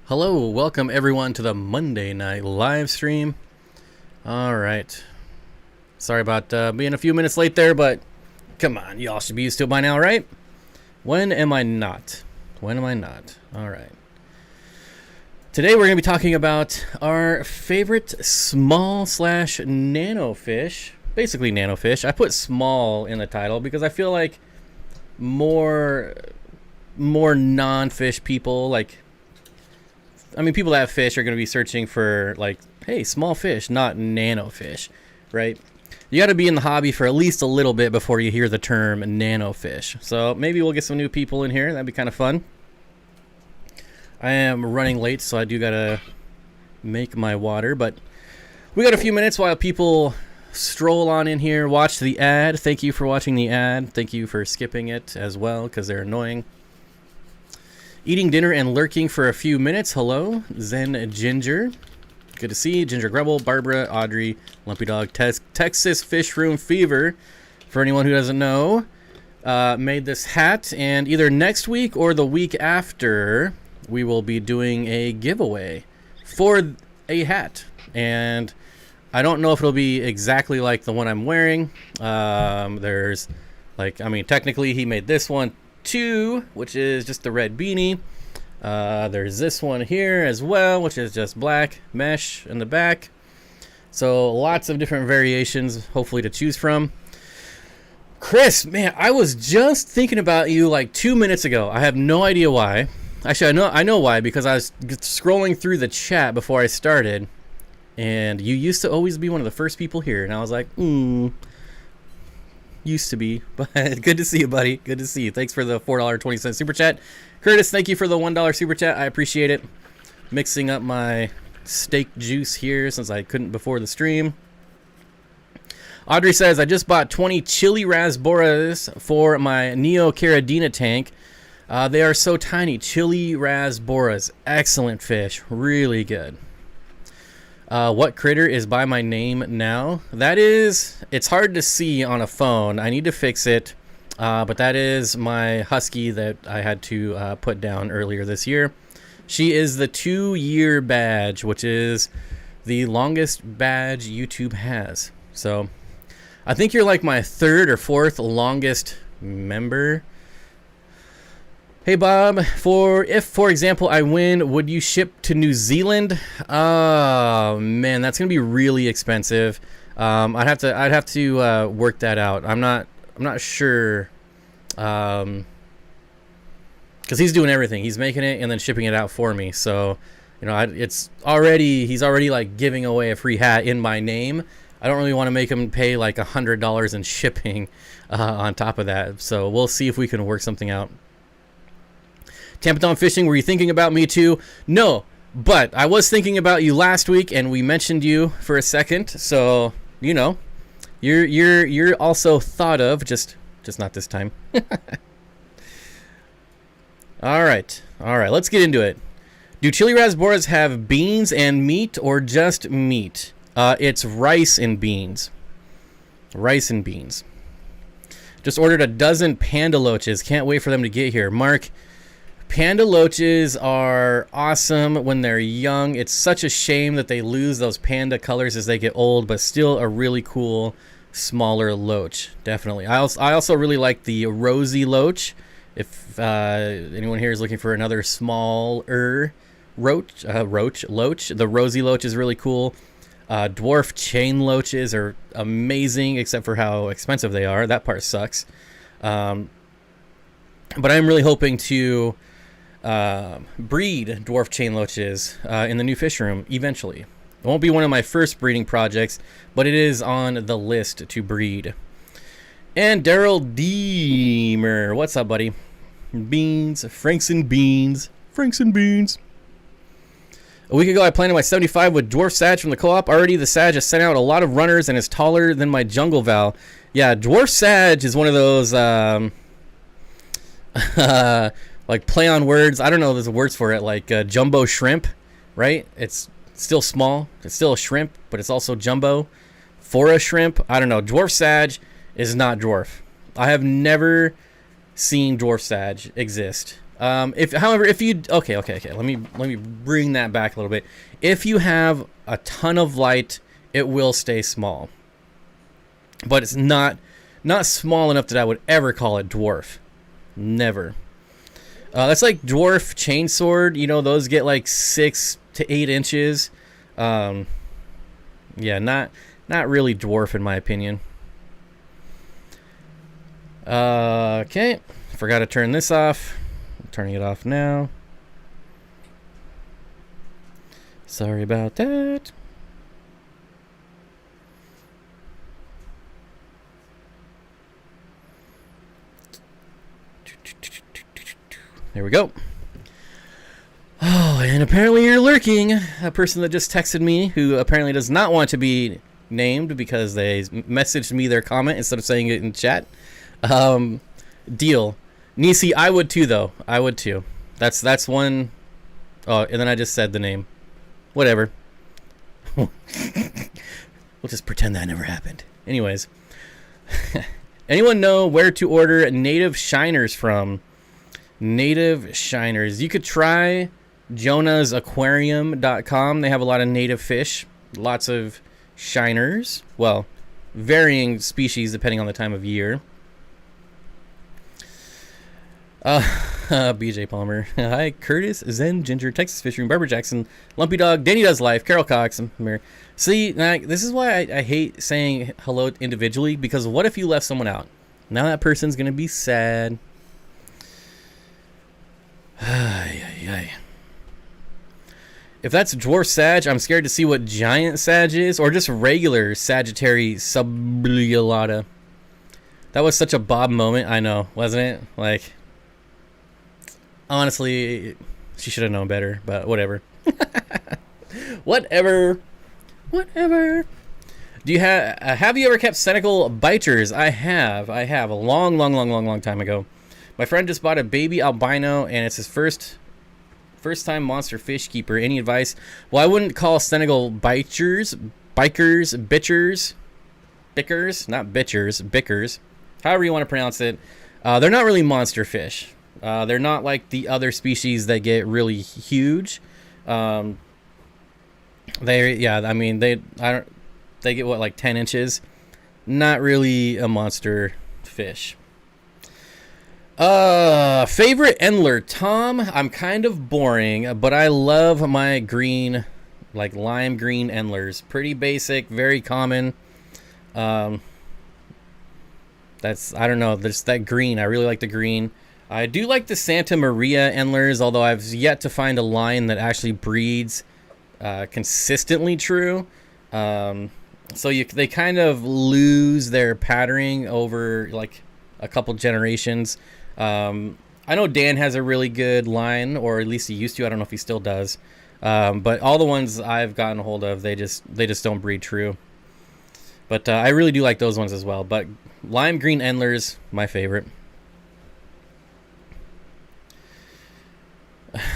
Hello, welcome everyone to the Monday night live stream. Alright. Sorry about being a few minutes late there, but come on, y'all should be used to it by now, right? When am I not? When am I not? Alright. Today we're going to be talking about our favorite small/nano fish. Basically nano fish. I put small in the title because I feel like more non-fish people, people that have fish are going to be searching for, hey, small fish, not nano fish, right? You got to be in the hobby for at least a little bit before you hear the term nano fish. So maybe we'll get some new people in here. That'd be kind of fun. I am running late, so I do got to make my water, but we got a few minutes while people stroll on in here, watch the ad. Thank you for watching the ad. Thank you for skipping it as well, because they're annoying. Eating dinner and lurking for a few minutes. Hello, Zen Ginger. Good to see you. Ginger Grebel, Barbara, Audrey, Lumpy Dog, Texas Fish Room Fever. For anyone who doesn't know, made this hat, and either next week or the week after, we will be doing a giveaway for a hat. And I don't know if it'll be exactly like the one I'm wearing. Technically he made this one too, which is just the red beanie. There's this one here as well, which is just black mesh in the back. So lots of different variations, hopefully, to choose from. Chris, man, I was just thinking about you like 2 minutes ago. I have no idea why. Actually, I know why, because I was scrolling through the chat before I started, and you used to always be one of the first people here, and I was like, used to be. But good to see you, buddy. Good to see you. Thanks for the $4.20 super chat. Curtis, thank you for the $1 super chat. I appreciate it. Mixing up my steak juice here since I couldn't before the stream. Audrey says, I just bought 20 chili Rasboras for my Neocaridina tank. They are so tiny. Chili Rasboras. Excellent fish. Really good. What critter is by my name now? It's hard to see on a phone. I need to fix it. But that is my husky that I had to put down earlier this year. She is the 2-year badge, which is the longest badge YouTube has. So I think you're like my 3rd or 4th longest member. Hey Bob, if for example I win, would you ship to New Zealand? Oh man, that's gonna be really expensive. I'd have to work that out. I'm not sure, because he's doing everything. He's making it and then shipping it out for me. So, he's already like giving away a free hat in my name. I don't really want to make him pay like $100 in shipping on top of that. So we'll see if we can work something out. Tampathon Fishing, were you thinking about me too? No, but I was thinking about you last week, and we mentioned you for a second. So you're also thought of, just not this time. All right. Let's get into it. Do chili rasboras have beans and meat, or just meat? It's rice and beans. Rice and beans. Just ordered a dozen Panda Loaches. Can't wait for them to get here. Mark, Panda Loaches are awesome when they're young. It's such a shame that they lose those panda colors as they get old, but still a really cool, smaller loach. Definitely. I also really like the rosy loach. If anyone here is looking for another smaller loach, the rosy loach is really cool. Dwarf chain loaches are amazing, except for how expensive they are. That part sucks. But I'm really hoping to breed dwarf chain loaches in the new fish room eventually. It won't be one of my first breeding projects, but it is on the list to breed. And Daryl Deemer, what's up, buddy? Beans, Franks and beans. A week ago, I planted my 75 with dwarf sage from the co-op. Already, the sage has sent out a lot of runners and is taller than my jungle val. Yeah, dwarf sage is one of those like play on words. I don't know. There's words for it, like jumbo shrimp, right? It's still small. It's still a shrimp, but it's also jumbo. For a shrimp, I don't know. Dwarf sage is not dwarf. I have never seen dwarf sage exist. However, if you okay, let me bring that back a little bit. If you have a ton of light, it will stay small, but it's not small enough that I would ever call it dwarf. Never. That's like dwarf chainsword. You know, those get like 6 to 8 inches. Yeah, not really dwarf in my opinion. Okay, forgot to turn this off. I'm turning it off now. Sorry about that. There we go. Oh, and apparently you're lurking. A person that just texted me who apparently does not want to be named because they messaged me their comment instead of saying it in chat. Deal. Nisi, I would too, though. I would too. That's one. Oh, and then I just said the name. Whatever. We'll just pretend that never happened. Anyways. Anyone know where to order native shiners from? Native shiners. You could try jonasAquarium.com. They have a lot of native fish. Lots of shiners. Well, varying species depending on the time of year. BJ Palmer. Hi, Curtis, Zen, Ginger, Texas Fishing, Barbara Jackson, Lumpy Dog, Danny Does Life, Carol Cox, and Mary. See, this is why I hate saying hello individually, because what if you left someone out? Now that person's going to be sad. If that's dwarf sag, I'm scared to see what giant sag is, or just regular Sagittary subulata. That was such a Bob moment, I know, wasn't it? Like, honestly, she should have known better, but whatever. Whatever. Do you have you ever kept Senegal biters? I have a long time ago. My friend just bought a baby albino, and it's his first time monster fish keeper. Any advice? Well, I wouldn't call Senegal bickers, however you want to pronounce it. They're not really monster fish. They're not like the other species that get really huge. They get what, like 10 inches. Not really a monster fish. Favorite Endler, Tom. I'm kind of boring, but I love my green, like lime green Endlers. Pretty basic, very common. I don't know, there's that green. I really like the green. I do like the Santa Maria Endlers, although I've yet to find a line that actually breeds consistently true. So they kind of lose their patterning over like a couple generations. I know Dan has a really good line, or at least he used to. I don't know if he still does. But all the ones I've gotten a hold of, they just don't breed true. But I really do like those ones as well. But lime green Endlers, my favorite.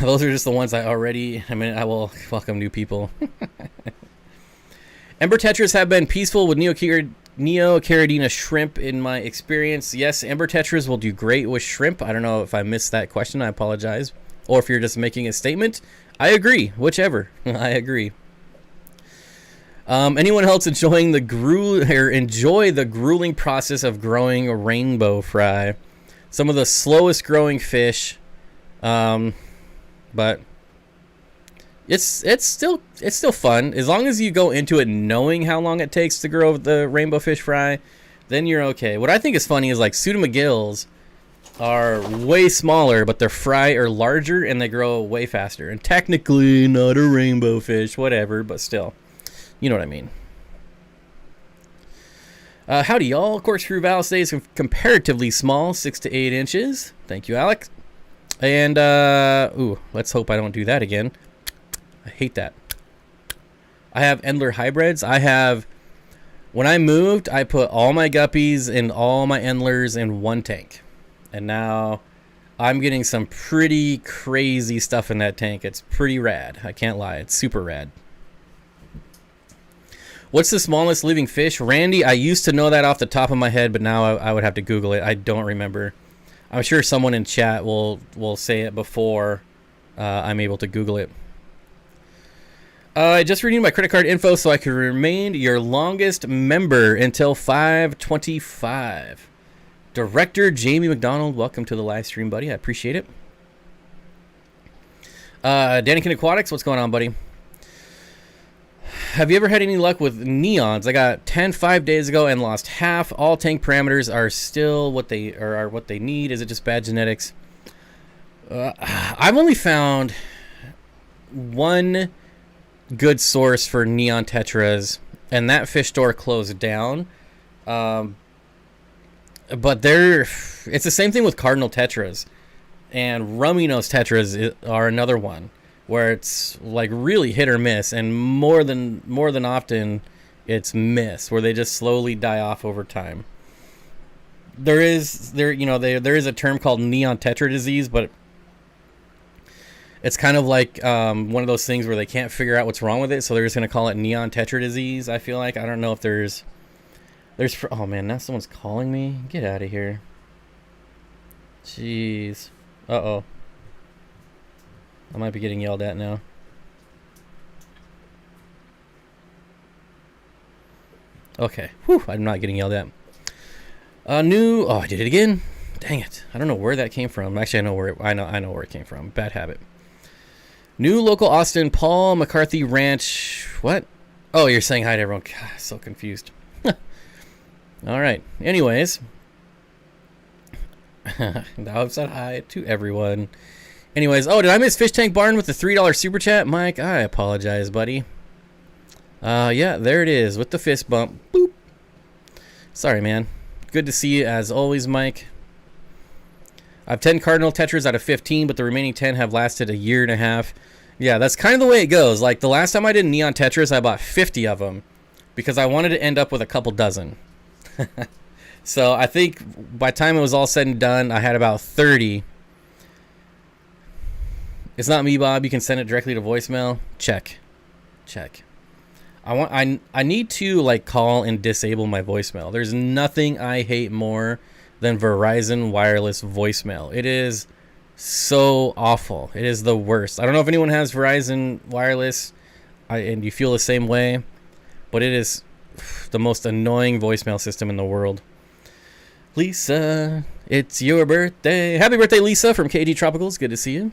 Those are just the ones I will welcome new people. Ember Tetras have been peaceful with Neocaridina shrimp in my experience. Yes, Ember Tetras will do great with shrimp. I don't know if I missed that question. I apologize. Or if you're just making a statement. I agree. Whichever. I agree. Anyone else enjoy the grueling process of growing a rainbow fry? Some of the slowest growing fish. But it's still fun as long as you go into it knowing how long it takes to grow the rainbow fish fry. Then you're okay. What I think is funny is like pseudomcgills are way smaller, but their fry are larger and they grow way faster. And technically not a rainbow fish, whatever, but still, you know what I mean. Howdy, y'all. Corkscrew Valve stays comparatively small, 6 to 8 inches. Thank you, Alex. And let's hope I don't do that again. I hate that. I have Endler hybrids. When I moved, I put all my guppies and all my Endlers in one tank. And now I'm getting some pretty crazy stuff in that tank. It's pretty rad. I can't lie. It's super rad. What's the smallest living fish? Randy, I used to know that off the top of my head, but now I would have to Google it. I don't remember. I'm sure someone in chat will say it before I'm able to Google it. I just renewed my credit card info so I can remain your longest member until 5/25. Director Jamie McDonald, welcome to the live stream, buddy. I appreciate it. Dannykin Aquatics, what's going on, buddy? Have you ever had any luck with neons? I got 10 5 days ago and lost half. All tank parameters are still what they are what they need. Is it just bad genetics? I've only found one good source for neon tetras, and that fish store closed down. But it's the same thing with cardinal tetras, and rummy nose tetras are another one where it's like really hit or miss, and more than often it's miss, where they just slowly die off over time. There is a term called neon tetra disease, but it's kind of like one of those things where they can't figure out what's wrong with it, so they're just going to call it neon tetra disease, I feel like. I don't know if there's oh man, now someone's calling me. Get out of here. Jeez. Uh-oh. I might be getting yelled at now. Okay. Whew, I'm not getting yelled at. Oh, I did it again. Dang it. I don't know where that came from. Actually, I know where it came from. Bad habit. New local Austin, Paul McCarthy Ranch. What? Oh, you're saying hi to everyone. God, so confused. All right. Anyways. Now I've said hi to everyone. Anyways, did I miss Fish Tank Barn with the $3 super chat? Mike, I apologize, buddy. Yeah, there it is with the fist bump. Boop. Sorry, man. Good to see you as always, Mike. I have 10 cardinal tetras out of 15, but the remaining 10 have lasted a year and a half. Yeah, that's kind of the way it goes. Like the last time I did neon tetras, I bought 50 of them because I wanted to end up with a couple dozen. So I think by the time it was all said and done, I had about 30. It's not me, Bob. You can send it directly to voicemail. Check. I need to like call and disable my voicemail. There's nothing I hate more than Verizon wireless voicemail. It is so awful. It is the worst. I don't know if anyone has Verizon wireless and you feel the same way, but it is the most annoying voicemail system in the world. Lisa, it's your birthday. Happy birthday, Lisa from KG Tropicals. Good to see you.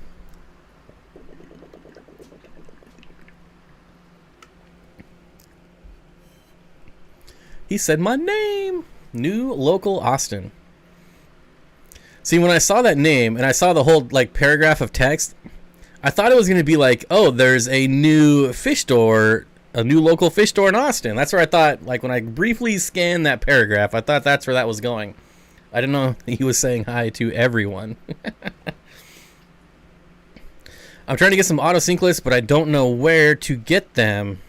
He said my name. New local Austin. See, when I saw that name and I saw the whole like paragraph of text, I thought it was going to be like, oh, there's a new fish store, a new local fish store in Austin. That's where I thought, like when I briefly scanned that paragraph, I thought that's where that was going. I didn't know he was saying hi to everyone. I'm trying to get some Autosynclus, but I don't know where to get them.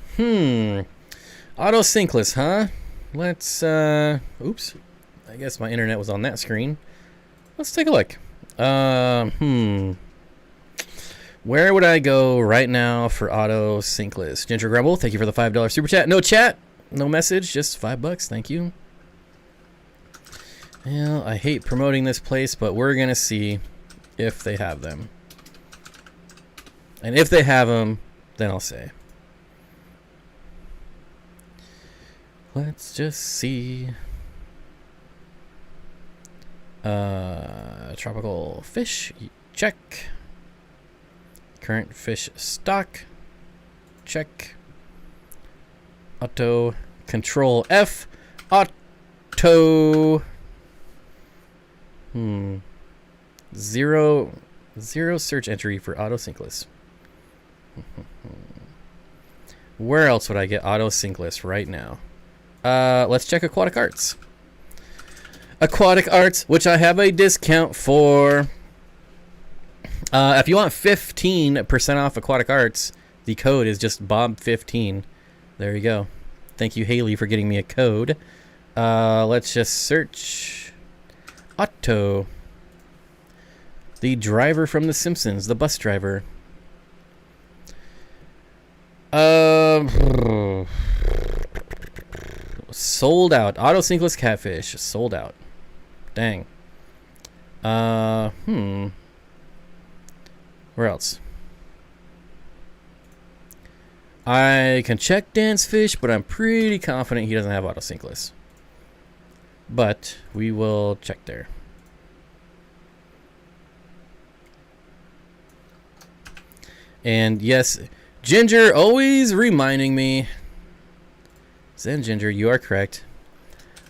Autosynclus, huh? Let's, oops. I guess my internet was on that screen. Let's take a look. Where would I go right now for Autosynclus? Ginger Grumble, thank you for the $5 super chat. No chat, no message, just $5. Thank you. Well, I hate promoting this place, but we're going to see if they have them. And if they have them, then I'll say. Let's just see. Tropical fish, check. Current fish stock, check. Auto, control F, auto. Zero search entry for Autosynclus. Where else would I get Autosynclus right now? Let's check Aquatic Arts. Aquatic Arts, which I have a discount for. If you want 15% off Aquatic Arts, the code is just Bob15. There you go. Thank you, Haley, for getting me a code. Let's just search Otto. The driver from The Simpsons, the bus driver. Sold out. Autosynclus catfish. Sold out. Dang. Where else? I can check Dance Fish, but I'm pretty confident he doesn't have Autosynclus. But we will check there. And yes, Ginger always reminding me. Zen Ginger, you are correct.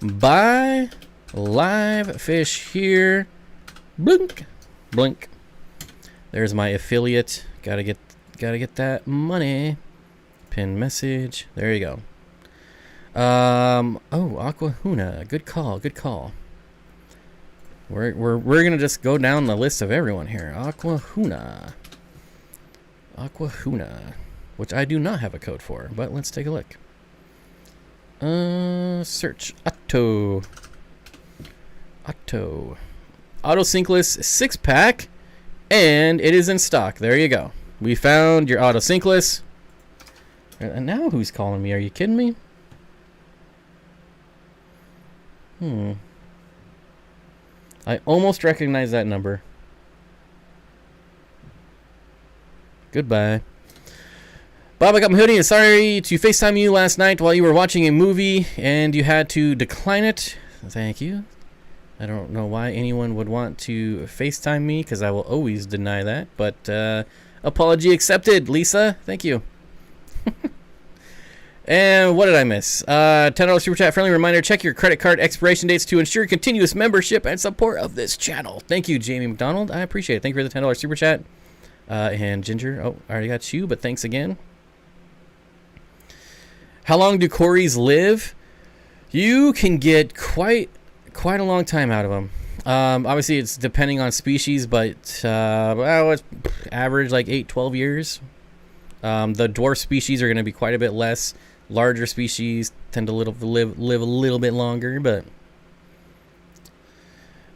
Buy live fish here. Blink, blink. There's my affiliate. Gotta get that money. Pin message. There you go. Oh, Aquahuna. Good call. Good call. We're gonna just go down the list of everyone here. Aquahuna. Aquahuna, which I do not have a code for, but let's take a look. Search Autosynclus 6-pack, and it is in stock. There you go. We found your Autosynclus. And now who's calling me? Are you kidding me? I almost recognize that number. Goodbye. Bob, I got my hoodie and sorry to FaceTime you last night while you were watching a movie and you had to decline it. Thank you. I don't know why anyone would want to FaceTime me because I will always deny that. But apology accepted, Lisa. Thank you. And what did I miss? $10 super chat. Friendly reminder, check your credit card expiration dates to ensure continuous membership and support of this channel. Thank you, Jamie McDonald. I appreciate it. Thank you for the $10 super chat. And Ginger, oh, I already got you, but thanks again. How long do quarries live? You can get quite a long time out of them. Obviously, it's depending on species, but well, it's average like 8-12 years. The dwarf species are going to be quite a bit less. Larger species tend to live a little bit longer, but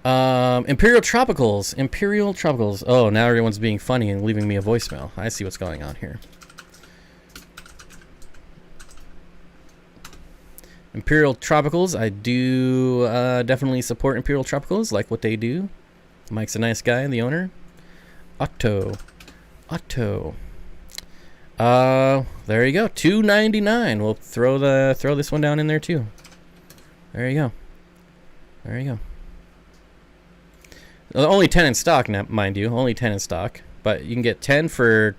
Imperial Tropicals. Oh, now everyone's being funny and leaving me a voicemail. I see what's going on here. Imperial Tropicals. I do definitely support Imperial Tropicals. Like what they do. Mike's a nice guy, the owner. Otto. There you go. $2.99. We'll throw this one down in there too. There you go. Only 10 in stock now, mind you. Only 10 in stock. But you can get 10 for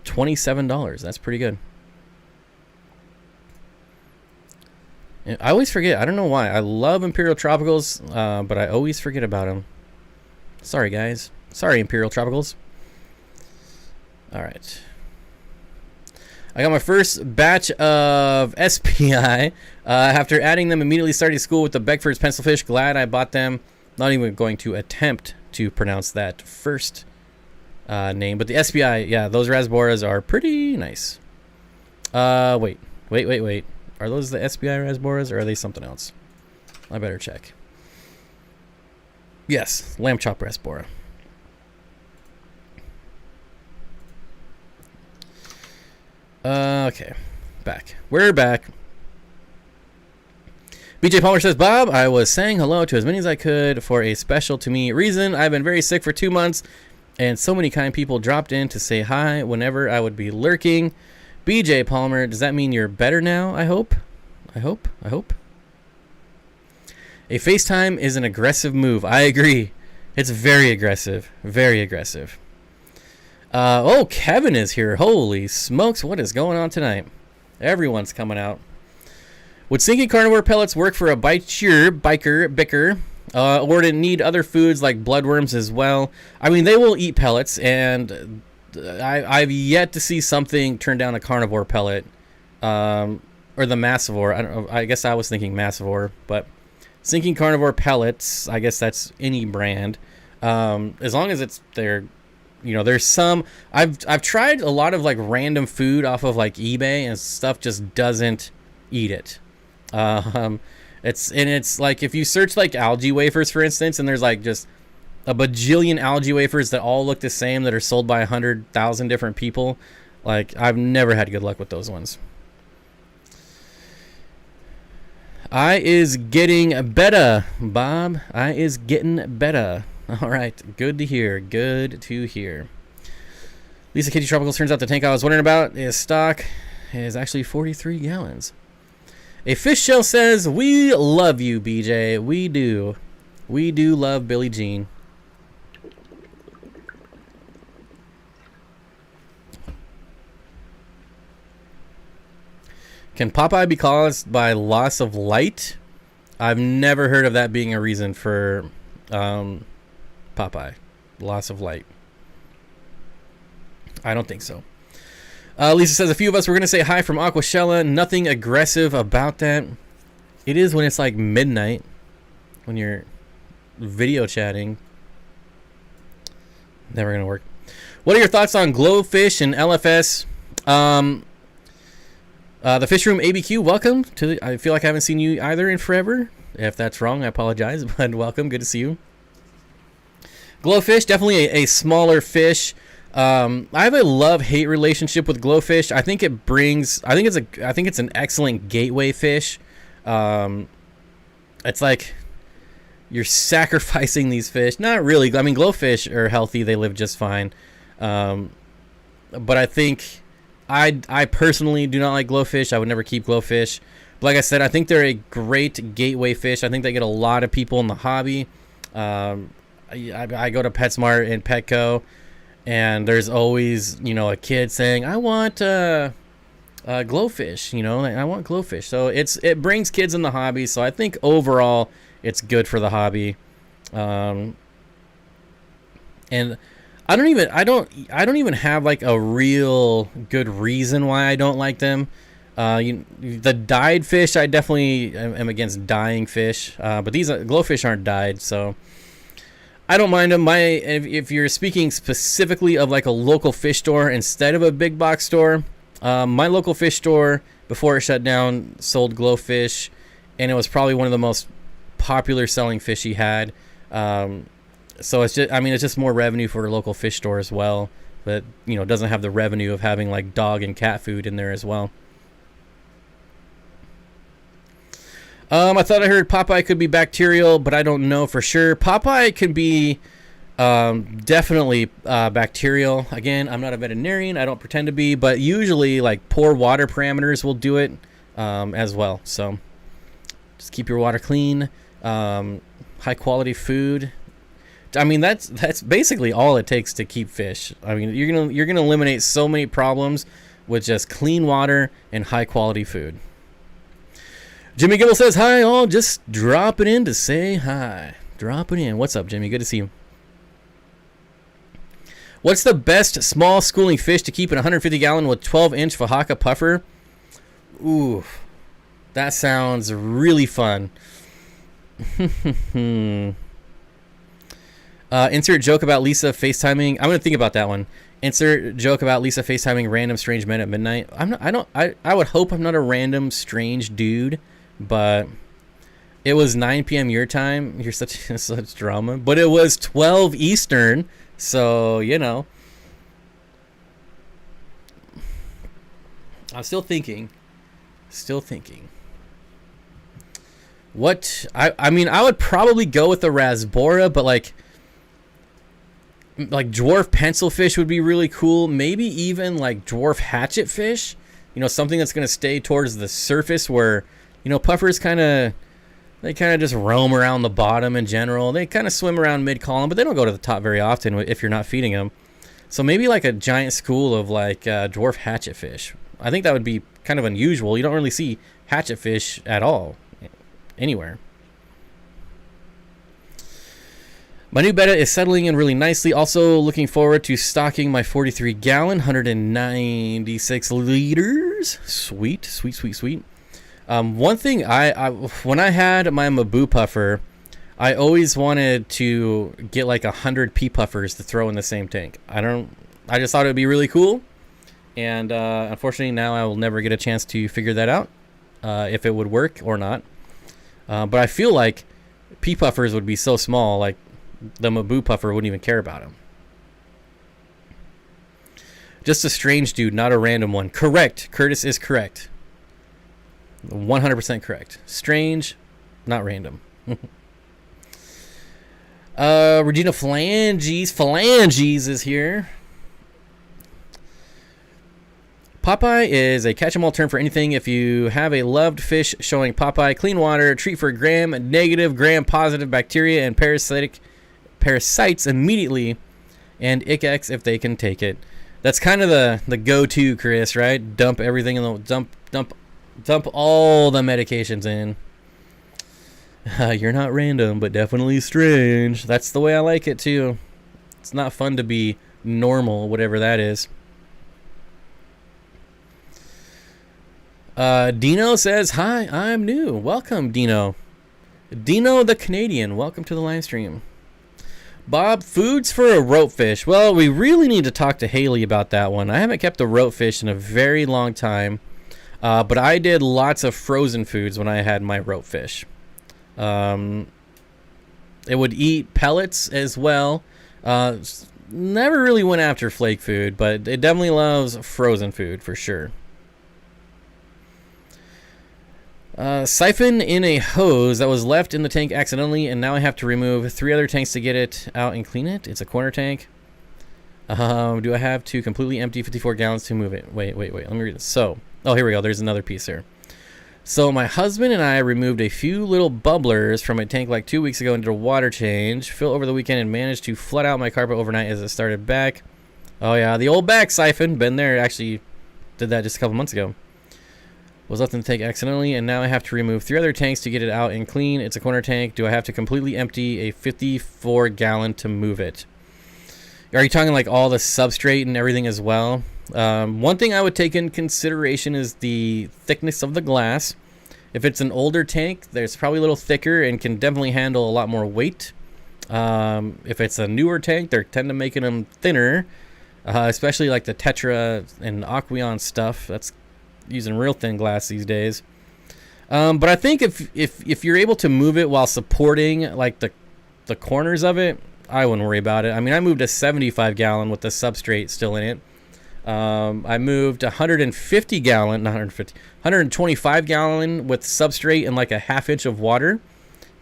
$27. That's pretty good. And I always forget. I don't know why. I love Imperial Tropicals, but I always forget about them. Sorry, guys. Sorry, Imperial Tropicals. All right. I got my first batch of SPI. After adding them, immediately started school with the Beckford's pencilfish. Glad I bought them. Not even going to attempt to pronounce that first name. But the SPI, yeah, those Rasboras are pretty nice. Wait. Are those the SPI Rasboras or are they something else? I better check. Yes, Lamb Chop Rasbora. Okay, back. We're back. BJ Palmer says, Bob, I was saying hello to as many as I could for a special to me reason. I've been very sick for 2 months, and so many kind people dropped in to say hi whenever I would be lurking. BJ Palmer, does that mean you're better now? I hope. I hope. A FaceTime is an aggressive move. I agree. It's very aggressive. Very aggressive. Oh, Kevin is here. Holy smokes, what is going on tonight? Everyone's coming out. Would sinking carnivore pellets work for a bicker, or did it need other foods like bloodworms as well? I mean, they will eat pellets, and I've yet to see something turn down a carnivore pellet, or the massivore. I don't know. I guess I was thinking massivore, but sinking carnivore pellets, I guess that's any brand. As long as it's their, you know, there's some. I've tried a lot of like random food off of like eBay, and stuff just doesn't eat it. It's like if you search like algae wafers, for instance, and there's like just a bajillion algae wafers that all look the same that are sold by 100,000 different people. Like, I've never had good luck with those ones. I is getting better, Bob. I is getting better. All right. Good to hear. Good to hear. Lisa Kitty Tropicals, turns out the tank I was wondering about is stock is actually 43 gallons. A fish shell says, we love you, BJ. We do. We do love Billie Jean. Can Popeye be caused by loss of light? I've never heard of that being a reason for Popeye. Loss of light. I don't think so. Lisa says, a few of us were going to say hi from Aquashella. Nothing aggressive about that. It is when it's like midnight. When you're video chatting. Never going to work. What are your thoughts on glowfish and LFS? The Fish Room ABQ, welcome. I feel like I haven't seen you either in forever. If that's wrong, I apologize, but welcome. Good to see you. Glowfish, definitely a smaller fish. I have a love-hate relationship with glowfish. I think it's an excellent gateway fish. It's like you're sacrificing these fish. Not really. I mean, glowfish are healthy. They live just fine. But I think I personally do not like glowfish. I would never keep glowfish. But like I said, I think they're a great gateway fish. I think they get a lot of people in the hobby. I go to PetSmart and Petco, and there's always, a kid saying, I want glowfish, I want glowfish. So it brings kids in the hobby. So I think overall it's good for the hobby. And I don't even have like a real good reason why I don't like them. The dyed fish, I definitely am against dyeing fish. But these glowfish aren't dyed, so I don't mind them. If you're speaking specifically of like a local fish store instead of a big box store, my local fish store before it shut down sold glowfish, and it was probably one of the most popular selling fish he had. So it's just more revenue for a local fish store as well, but it doesn't have the revenue of having like dog and cat food in there as well. I thought I heard Popeye could be bacterial, but I don't know for sure. Popeye could be definitely bacterial. Again, I'm not a veterinarian. I don't pretend to be, but usually like poor water parameters will do it as well. So just keep your water clean, high quality food. I mean, that's basically all it takes to keep fish. I mean, you're gonna eliminate so many problems with just clean water and high quality food. Jimmy Gibble says, hi all, just dropping in to say hi. Dropping in. What's up, Jimmy? Good to see you. What's the best small schooling fish to keep in 150 gallon with 12-inch Fajaka puffer? Ooh, that sounds really fun. Insert joke about Lisa FaceTiming. I'm gonna think about that one. Insert joke about Lisa FaceTiming random strange men at midnight. I would hope I'm not a random strange dude, but it was 9 p.m. your time. You're such drama. But it was 12 Eastern, so I'm still thinking. What I mean, I would probably go with the Rasbora, but like dwarf pencilfish would be really cool. Maybe even like dwarf hatchetfish. Something that's gonna stay towards the surface where puffers kind of just roam around the bottom in general. They kind of swim around mid column, but they don't go to the top very often if you're not feeding them. So maybe like a giant school of like dwarf hatchetfish. I think that would be kind of unusual. You don't really see hatchetfish at all anywhere. My new betta is settling in really nicely. Also looking forward to stocking my 43 gallon, 196 liters. Sweet. One thing when I had my Mabu puffer, I always wanted to get like 100 pea puffers to throw in the same tank. I just thought it would be really cool. And unfortunately now I will never get a chance to figure that out, if it would work or not. But I feel like pea puffers would be so small, like the Mabu puffer wouldn't even care about him. Just a strange dude, not a random one. Correct. Curtis is correct. 100% correct. Strange, not random. Regina Phalanges is here. Popeye is a catch-em-all term for anything. If you have a loved fish showing Popeye, clean water, treat for gram-negative, gram-positive bacteria and parasites immediately, and ICX if they can take it. That's kind of the go-to, Chris, right? Dump everything in the dump all the medications in. You're not random, but definitely strange. That's the way I like it too. It's not fun to be normal, whatever that is. Dino says, hi, I'm new. Welcome, Dino. Dino the Canadian, welcome to the live stream. Bob, foods for a ropefish. Well, we really need to talk to Haley about that one. I haven't kept a ropefish in a very long time, but I did lots of frozen foods when I had my ropefish. It would eat pellets as well. Never really went after flake food, but it definitely loves frozen food for sure. Siphon in a hose that was left in the tank accidentally, and now I have to remove 3 other tanks to get it out and clean it. It's a corner tank. Do I have to completely empty 54 gallons to move it? Wait. Let me read this. So, oh, here we go. There's another piece here. So my husband and I removed a few little bubblers from a tank like 2 weeks ago and did a water change. Fill over the weekend and managed to flood out my carpet overnight as it started back. Oh yeah, the old back siphon. Been there. Actually did that just a couple months ago. Was left in the tank accidentally, and now I have to remove 3 other tanks to get it out and clean. It's a corner tank. Do I have to completely empty a 54 gallon to move it? Are you talking like all the substrate and everything as well? One thing I would take in consideration is the thickness of the glass. If it's an older tank, there's probably a little thicker and can definitely handle a lot more weight. If it's a newer tank, they tend to making them thinner, especially like the Tetra and Aquarium stuff. That's using real thin glass these days. But I think if you're able to move it while supporting like the corners of it, I wouldn't worry about it. I mean, I moved a 75 gallon with the substrate still in it. I moved 150 gallon, not 150, 125 gallon with substrate and like a ½ inch of water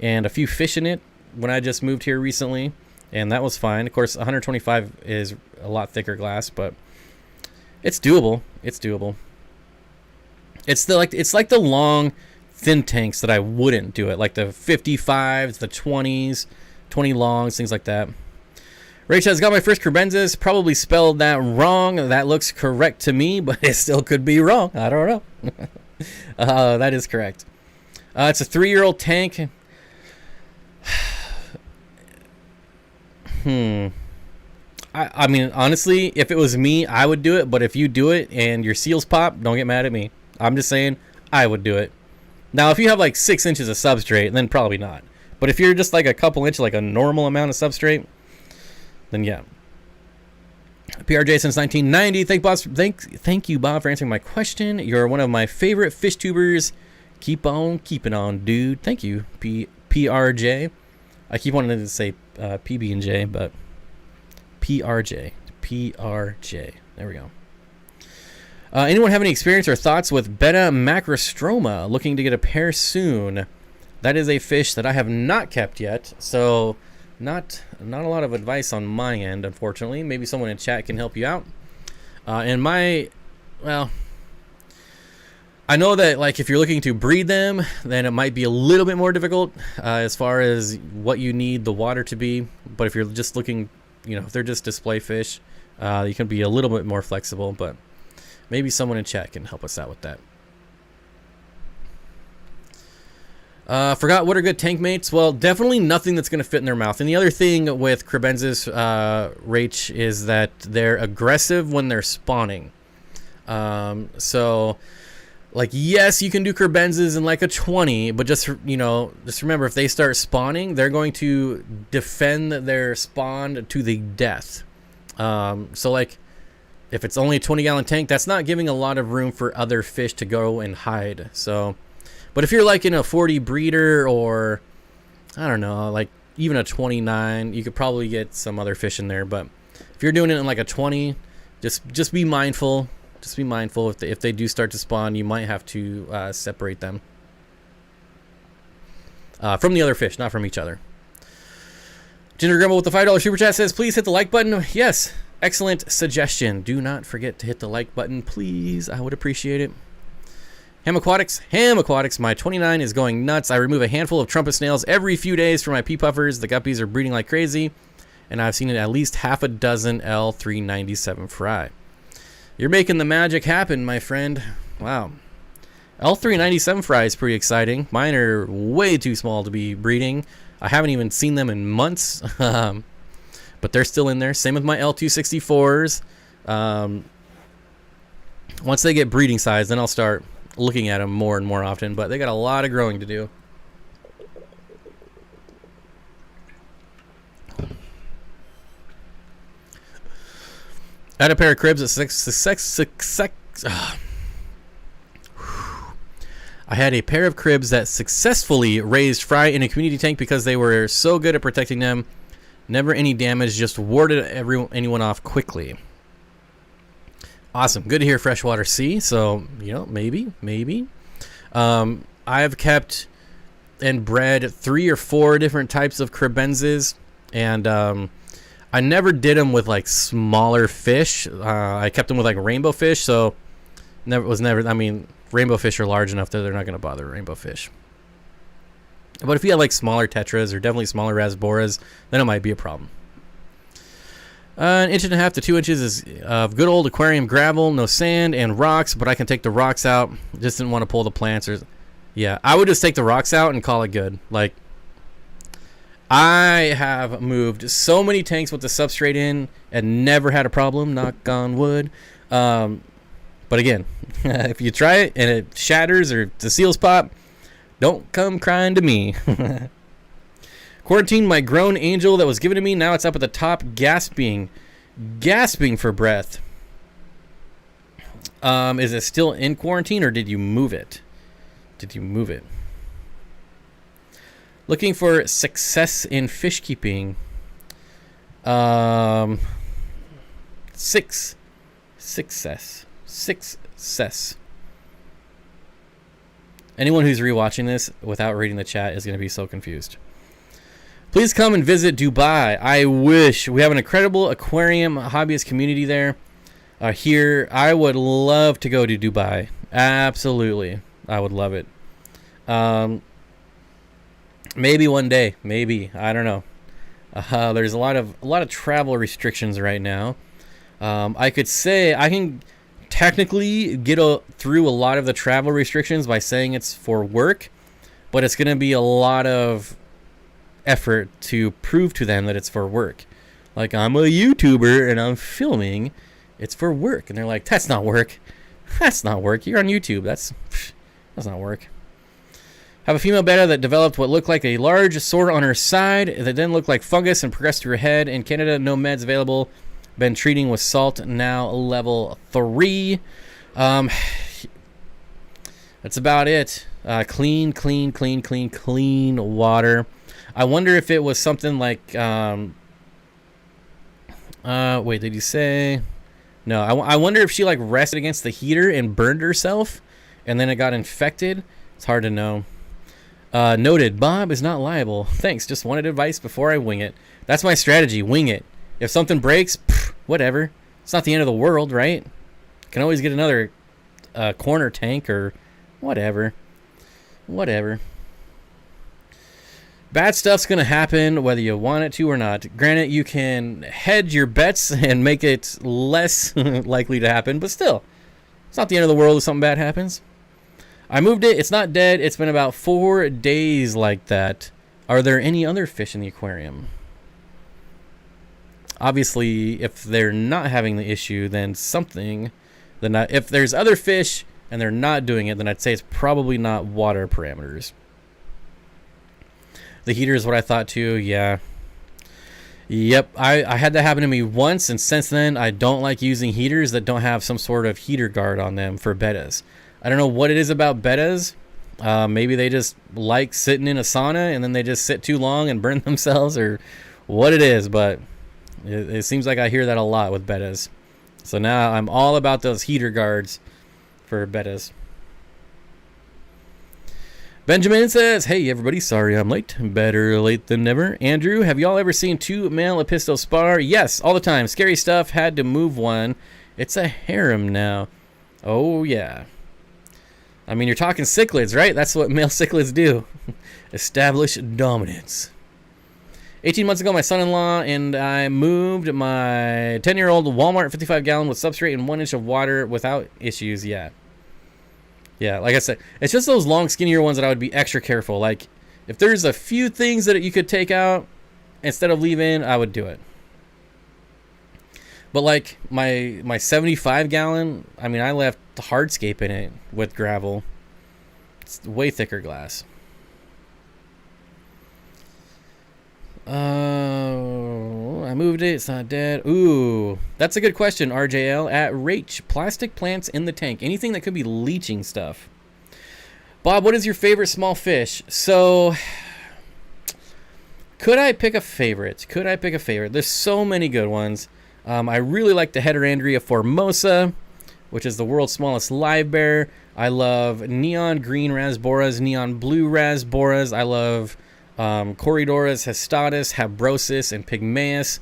and a few fish in it when I just moved here recently, and that was fine. Of course, 125 is a lot thicker glass, but it's doable. It's doable. It's like the long, thin tanks that I wouldn't do it, like the 55s, the 20s, 20 longs, things like that. Rachel has got my first crebensis. Probably spelled that wrong. That looks correct to me, but it still could be wrong. I don't know. That is correct. It's a 3-year-old tank. I mean, honestly, if it was me, I would do it. But if you do it and your seals pop, don't get mad at me. I'm just saying, I would do it. Now, if you have like 6 inches of substrate, then probably not. But if you're just like a couple inches, like a normal amount of substrate, then yeah. PRJ since 1990. Thank you, Bob, for answering my question. You're one of my favorite fish tubers. Keep on keeping on, dude. Thank you, PRJ. I keep wanting to say PB&J, but PRJ. There we go. Anyone have any experience or thoughts with Betta macrostroma? Looking to get a pair soon. That is a fish that I have not kept yet, so not a lot of advice on my end, unfortunately. Maybe someone in chat can help you out. Well, I know that like if you're looking to breed them, then it might be a little bit more difficult as far as what you need the water to be. But if you're just looking, if they're just display fish, you can be a little bit more flexible. But maybe someone in chat can help us out with that. Forgot what are good tank mates? Well, definitely nothing that's going to fit in their mouth. And the other thing with crebensis rach is that they're aggressive when they're spawning. So, like, yes, you can do crebensis in like a 20, but just remember, if they start spawning, they're going to defend their spawn to the death. So, like, if it's only a 20-gallon tank, that's not giving a lot of room for other fish to go and hide. So, but if you're like in a 40 breeder or, I don't know, like even a 29, you could probably get some other fish in there. But if you're doing it in like a 20, just be mindful. Just be mindful if they do start to spawn, you might have to separate them from the other fish, not from each other. Ginger Grumble with the $5 super chat says, please hit the like button. Yes, excellent suggestion. Do not forget to hit the like button, please. I would appreciate it. Aquatics, my 29 is going nuts. I remove a handful of trumpet snails every few days for my pea puffers. The guppies are breeding like crazy, and I've seen at least half a dozen L397 fry. You're making the magic happen, my friend. Wow. L397 fry is pretty exciting. Mine are way too small to be breeding. I haven't even seen them in months, but they're still in there. Same with my L264s. Once they get breeding size, then I'll start looking at them more and more often, but they got a lot of growing to do. I had a pair of cribs I had a pair of cribs that successfully raised fry in a community tank because they were so good at protecting them. Never any damage, just warded anyone off quickly. Awesome. Good to hear freshwater sea. So, you know, maybe. I've kept and bred 3 or 4 different types of cribenzes, and I never did them with like smaller fish. I kept them with like rainbow fish, so I mean, rainbow fish are large enough that they're not going to bother rainbow fish. But if you had like smaller tetras or definitely smaller rasboras, then it might be a problem. 1.5 inches to 2 inches is good old aquarium gravel, no sand and rocks, but I can take the rocks out. Just didn't want to pull the plants. Yeah, I would just take the rocks out and call it good. Like, I have moved so many tanks with the substrate in and never had a problem, knock on wood. But again, if you try it and it shatters or the seals pop, don't come crying to me. Quarantined my grown angel that was given to me. Now it's up at the top, gasping for breath. Is it still in quarantine, or did you move it? Looking for success in fish keeping. Success. Anyone who's rewatching this without reading the chat is going to be so confused. Please come and visit Dubai. I wish. We have an incredible aquarium hobbyist community there. Here, I would love to go to Dubai. Absolutely, I would love it. Maybe one day. Maybe, I don't know. There's a lot of travel restrictions right now. I could say I can technically get through a lot of the travel restrictions by saying it's for work, but it's going to be a lot of effort to prove to them that it's for work. Like, I'm a YouTuber and I'm filming, it's for work, and they're like, that's not work. You're on YouTube. That's not work. Have a female betta that developed what looked like a large sore on her side that then looked like fungus and progressed to her head. In Canada, no meds available. Been treating with salt, now level 3. That's about it. Clean water. I wonder if it was something like, wait, did you say? No, I wonder if she like rested against the heater and burned herself and then it got infected. It's hard to know. Noted, Bob is not liable. Thanks, just wanted advice before I wing it. That's my strategy, wing it. If something breaks, whatever. It's not the end of the world, right? Can always get another corner tank or whatever. Bad stuff's going to happen whether you want it to or not. Granted, you can hedge your bets and make it less likely to happen, but still, it's not the end of the world if something bad happens. I moved it. It's not dead. It's been about 4 days like that. Are there any other fish in the aquarium? Obviously, if they're not having the issue, then something. If there's other fish and they're not doing it, then I'd say it's probably not water parameters. The heater is what I thought too. Yeah. Yep. I had that happen to me once, and since then I don't like using heaters that don't have some sort of heater guard on them for bettas. I don't know what it is about bettas. Maybe they just like sitting in a sauna and then they just sit too long and burn themselves, or what it is, but it seems like I hear that a lot with bettas. So now I'm all about those heater guards for bettas. Benjamin says, hey, everybody, sorry I'm late. Better late than never. Andrew, have y'all ever seen two male epistospar? Yes, all the time. Scary stuff. Had to move one. It's a harem now. Oh, yeah. I mean, you're talking cichlids, right? That's what male cichlids do. Establish dominance. 18 months ago, my son-in-law and I moved my 10-year-old Walmart 55-gallon with substrate and 1 inch of water without issues. Yeah. Yeah, like I said, it's just those long, skinnier ones that I would be extra careful. Like, if there's a few things that you could take out instead of leave in, I would do it. But like my 75-gallon, I mean, I left the hardscape in it with gravel. It's way thicker glass. I moved it. It's not dead. Ooh, that's a good question, RJL. At Rach, plastic plants in the tank. Anything that could be leaching stuff. Bob, what is your favorite small fish? So, could I pick a favorite? There's so many good ones. I really like the Heterandria formosa, which is the world's smallest live bear. I love neon green Rasboras, neon blue Rasboras. I love Corridoras, Hestatus, Habrosis, and Pygmaeus.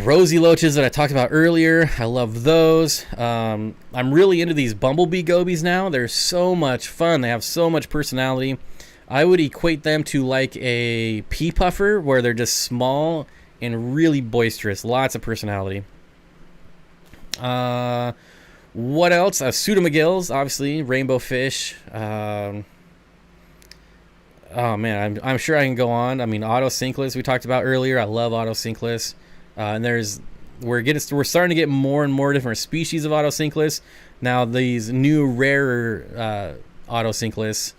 Rosy loaches that I talked about earlier. I love those. I'm really into these Bumblebee Gobies now. They're so much fun. They have so much personality. I would equate them to like a pea puffer, where they're just small and really boisterous. Lots of personality. What else? Pseudomagills, obviously. Rainbow fish. Oh man, I'm sure I can go on. I mean, Autosynclus we talked about earlier. I love Autosynclus. And we're starting to get more and more different species of Autosynclus. Now these new rarer Autosynclus,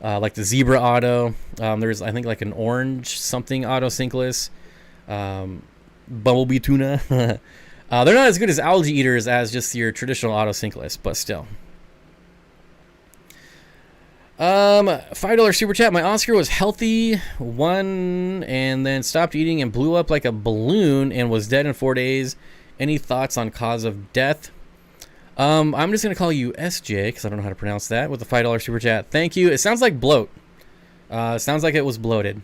like the zebra auto. There's I think like an orange something Autosynclus. Bumblebee tuna. They're not as good as algae eaters as just your traditional Autosynclus, but still. $5 super chat. My Oscar was healthy, won, and then stopped eating and blew up like a balloon and was dead in 4 days. Any thoughts on cause of death? I'm just gonna call you SJ because I don't know how to pronounce that with the $5 super chat. Thank you. It sounds like bloat. Sounds like it was bloated.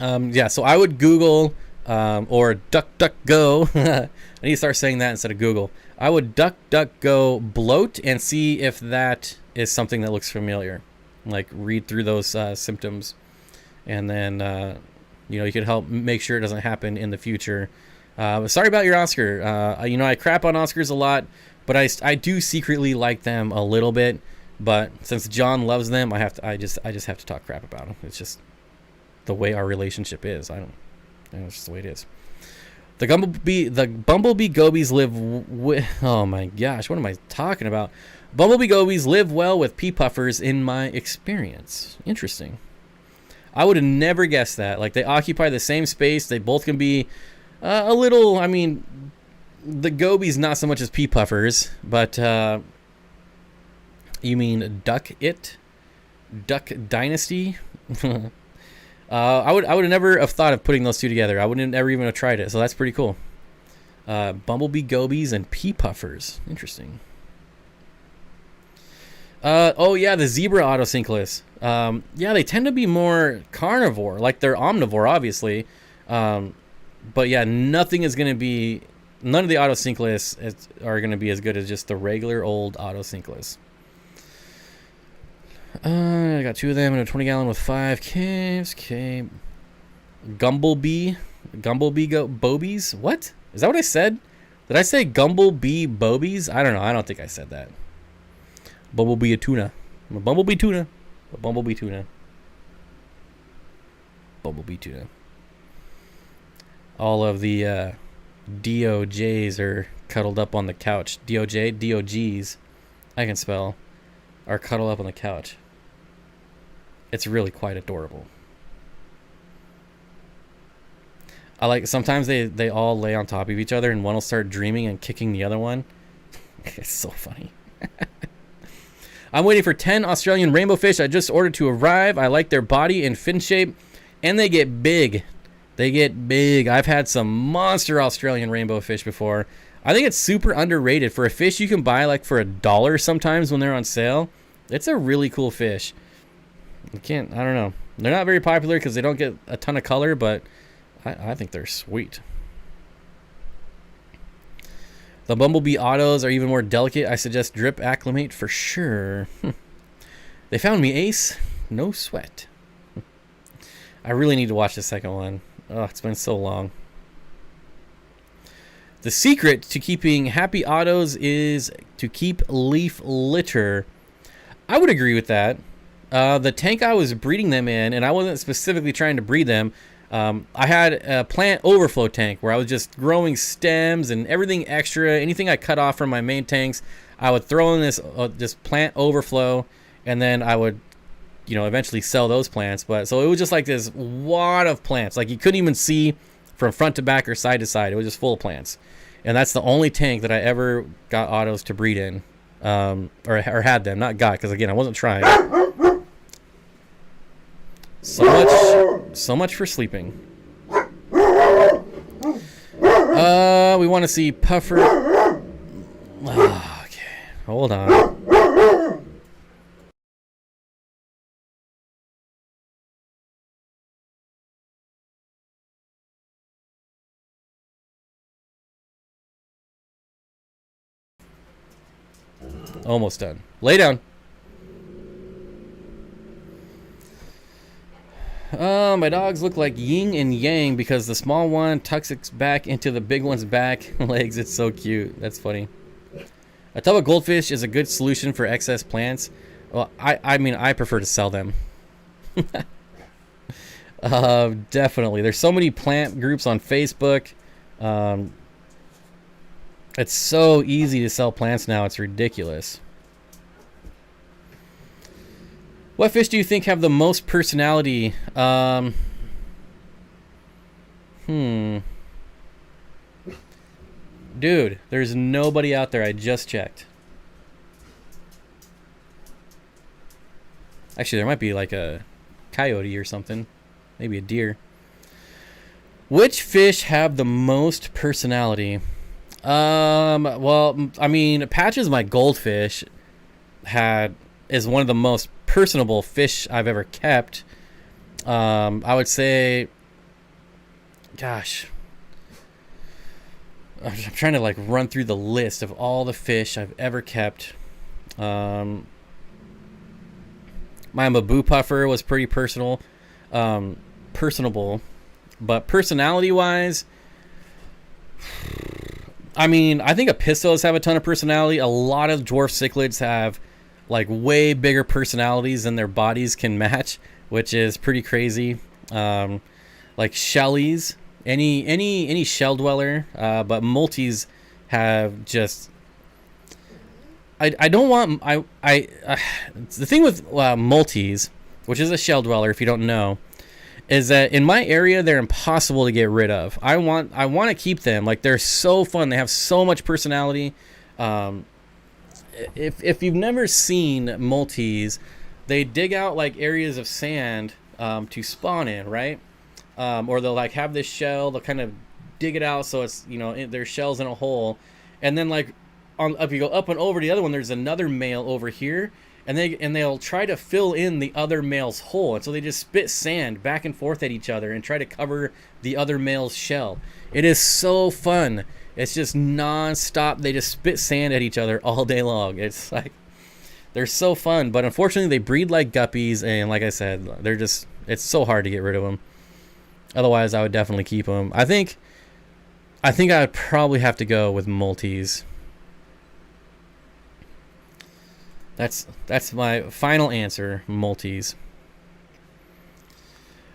Yeah. So I would Google or DuckDuckGo. I need to start saying that instead of Google. I would DuckDuckGo bloat and see if that is something that looks familiar. Like read through those symptoms, and then you could help make sure it doesn't happen in the future. Sorry about your Oscar. I crap on Oscars a lot, but I do secretly like them a little bit. But since John loves them, I just have to talk crap about them. It's just the way our relationship is. It's just the way it is. The Bumblebee Gobies live oh my gosh, what am I talking about? Bumblebee Gobies live well with pea puffers in my experience. Interesting. I would have never guessed that. Like, they occupy the same space. They both can be a little, I mean, the Gobies not so much as pea puffers, but you mean Duck Dynasty? I would have never have thought of putting those two together. I wouldn't ever even have tried it. So that's pretty cool. Bumblebee Gobies and pea puffers. Interesting. Oh yeah, the zebra Autosynclus. Yeah, they tend to be more carnivore. Like, they're omnivore, obviously. But yeah, none of the Autosynclus are going to be as good as just the regular old Autosynclus. I got 2 of them in a 20-gallon with 5 caves. Okay. Bumblebee Bobies? What? Is that what I said? Did I say Bumblebee Bobies? I don't know. I don't think I said that. Bumblebee tuna. Bumblebee tuna. Bumblebee tuna. Bumblebee tuna. All of the DOJs are cuddled up on the couch. DOGs, I can spell, are cuddled up on the couch. It's really quite adorable. I like, sometimes they all lay on top of each other and one will start dreaming and kicking the other one. It's so funny. I'm waiting for 10 Australian rainbow fish I just ordered to arrive. I like their body and fin shape, and they get big. I've had some monster Australian rainbow fish before. I think it's super underrated for a fish you can buy like for $1 sometimes when they're on sale. It's a really cool fish. I don't know. They're not very popular because they don't get a ton of color, but I think they're sweet. The Bumblebee Autos are even more delicate. I suggest drip acclimate for sure. They found me, Ace. No sweat. I really need to watch the second one. Oh, it's been so long. The secret to keeping happy autos is to keep leaf litter. I would agree with that. The tank I was breeding them in, and I wasn't specifically trying to breed them, I had a plant overflow tank where I was just growing stems and everything extra. Anything I cut off from my main tanks, I would throw in this plant overflow, and then I would, eventually sell those plants. But so it was just like this wad of plants. Like you couldn't even see from front to back or side to side. It was just full of plants. And that's the only tank that I ever got autos to breed in, or had them, not got, because again, I wasn't trying. So much for sleeping. We want to see Puffer. Okay, hold on. Almost done. Lay down. My dogs look like yin and yang because the small one tucks its back into the big one's back legs. It's so cute. That's funny. A tub of goldfish is a good solution for excess plants. Well, I mean, I prefer to sell them. Definitely. There's so many plant groups on Facebook. It's so easy to sell plants now. It's ridiculous. What fish do you think have the most personality? Dude, there's nobody out there. I just checked. Actually, there might be like a coyote or something. Maybe a deer. Which fish have the most personality? Well, I mean, Patches, my goldfish, is one of the most personable fish I've ever kept. I would say, gosh, I'm trying to like run through the list of all the fish I've ever kept. My Mabu Puffer was pretty personable, but personality-wise, I mean, I think Epistos have a ton of personality. A lot of dwarf cichlids have like way bigger personalities than their bodies can match, which is pretty crazy. Like Shellies, any shell dweller, but multis have just. I don't want the thing with multis, which is a shell dweller, if you don't know, is that in my area they're impossible to get rid of. I want to keep them. Like, they're so fun. They have so much personality. If you've never seen multis, they dig out like areas of sand to spawn in, right? Or they'll like have this shell. They'll kind of dig it out so it's their shell's in a hole, and then like if you go up and over the other one, there's another male over here. And they'll try to fill in the other male's hole. And so they just spit sand back and forth at each other and try to cover the other male's shell. It is so fun. It's just non-stop. They just spit sand at each other all day long. It's like, they're so fun. But unfortunately, they breed like guppies. And like I said, it's so hard to get rid of them. Otherwise, I would definitely keep them. I think I would probably have to go with multis. That's my final answer, multis.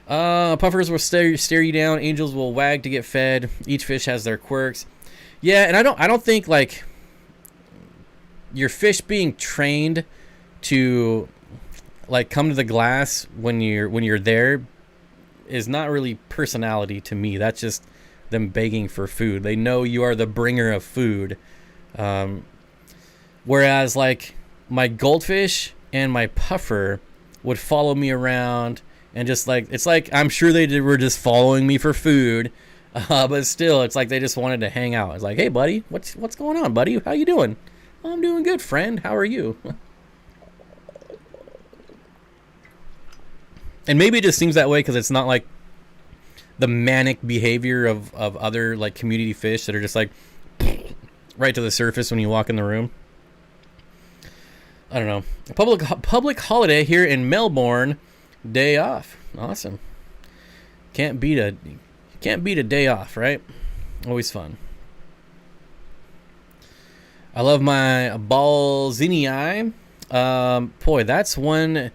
Puffers will stare you down. Angels will wag to get fed. Each fish has their quirks. Yeah, and I don't think like your fish being trained to like come to the glass when you're there is not really personality to me. That's just them begging for food. They know you are the bringer of food. Whereas like my goldfish and my puffer would follow me around and just like, it's like I'm sure were just following me for food. But still, it's like they just wanted to hang out. It's like, hey, buddy, what's going on, buddy? How you doing? Oh, I'm doing good, friend. How are you? And maybe it just seems that way because it's not like the manic behavior of other like community fish that are just like right to the surface when you walk in the room. I don't know. A public holiday here in Melbourne. Day off. Awesome. Can't beat a day off, right? Always fun. I love my Balzinii. Boy, that's one.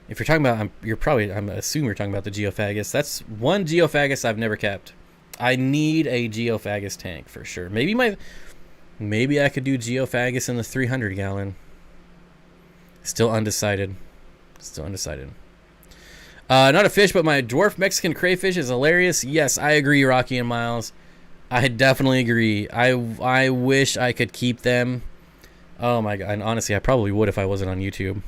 If you're talking about, I'm assuming you're talking about the Geophagus. That's one Geophagus I've never kept. I need a Geophagus tank for sure. Maybe I could do Geophagus in the 300 gallon. Still undecided. Not a fish, but my dwarf Mexican crayfish is hilarious. Yes, I agree, Rocky and Miles. I definitely agree. I wish I could keep them. Oh my god! And honestly, I probably would if I wasn't on YouTube.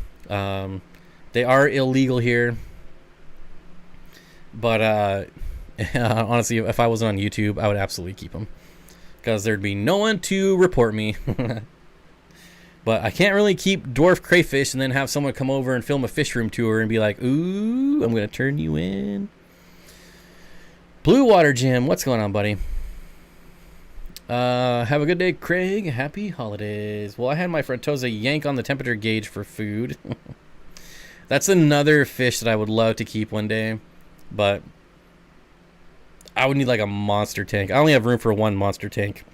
They are illegal here, but honestly, if I wasn't on YouTube, I would absolutely keep them because there'd be no one to report me. But I can't really keep dwarf crayfish and then have someone come over and film a fish room tour and be like, ooh, I'm going to turn you in. Blue Water Jim, what's going on, buddy? Have a good day, Craig. Happy holidays. Well, I had my Frontosa yank on the temperature gauge for food. That's another fish that I would love to keep one day, but I would need like a monster tank. I only have room for one monster tank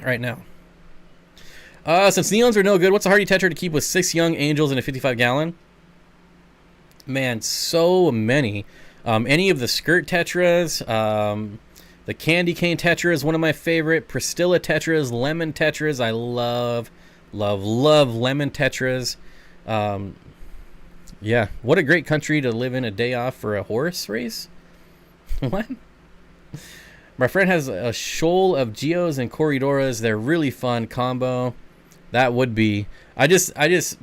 right now. Since neons are no good, what's a hardy tetra to keep with 6 young angels in a 55 gallon? Man, so many. Any of the skirt tetras, the candy cane tetra is one of my favorite. Pristilla tetras, lemon tetras. I love lemon tetras. Yeah, what a great country to live in a day off for a horse race. What? My friend has a shoal of geos and corridoras. They're really fun combo. That would be. I just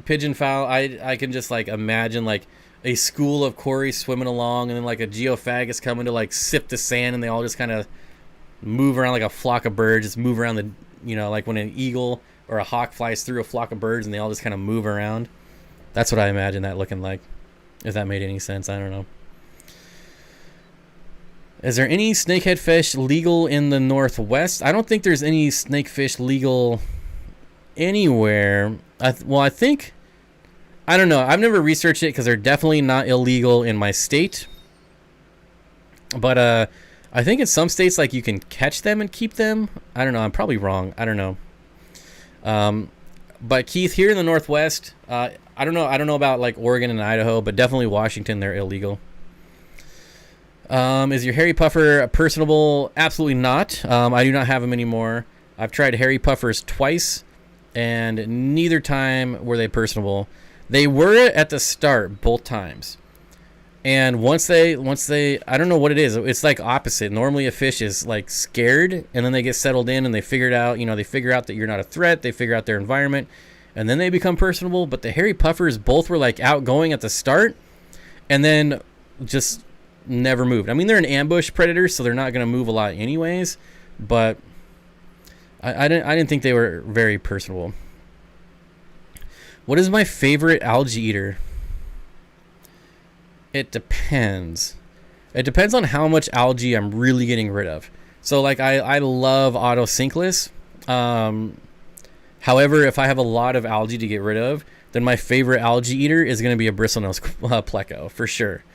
pigeon fowl. I can just like imagine like a school of cories swimming along, and then like a geophagus coming to like sift the sand, and they all just kind of move around like a flock of birds. Just move around like when an eagle or a hawk flies through a flock of birds, and they all just kind of move around. That's what I imagine that looking like. If that made any sense, I don't know. Is there any snakehead fish legal in the Northwest? I don't think there's any snakefish legal anywhere. I think, I don't know. I've never researched it because they're definitely not illegal in my state. But I think in some states like you can catch them and keep them. I don't know. I'm probably wrong. I don't know. But Keith, here in the Northwest, I don't know about like Oregon and Idaho, but definitely Washington, they're illegal. Is your hairy puffer personable? Absolutely not. I do not have them anymore. I've tried hairy puffers twice, and neither time were they personable. They were at the start both times, and once they, I don't know what it is. It's like opposite. Normally, a fish is like scared, and then they get settled in, and they figure out that you're not a threat. They figure out their environment, and then they become personable. But the hairy puffers both were like outgoing at the start, and then just never moved. I mean, they're an ambush predator, so they're not going to move a lot anyways, but I didn't think they were very personable. What is my favorite algae eater? It depends. It depends on how much algae I'm really getting rid of. So like I love Autosynclus. However, if I have a lot of algae to get rid of, then my favorite algae eater is going to be a bristlenose pleco for sure.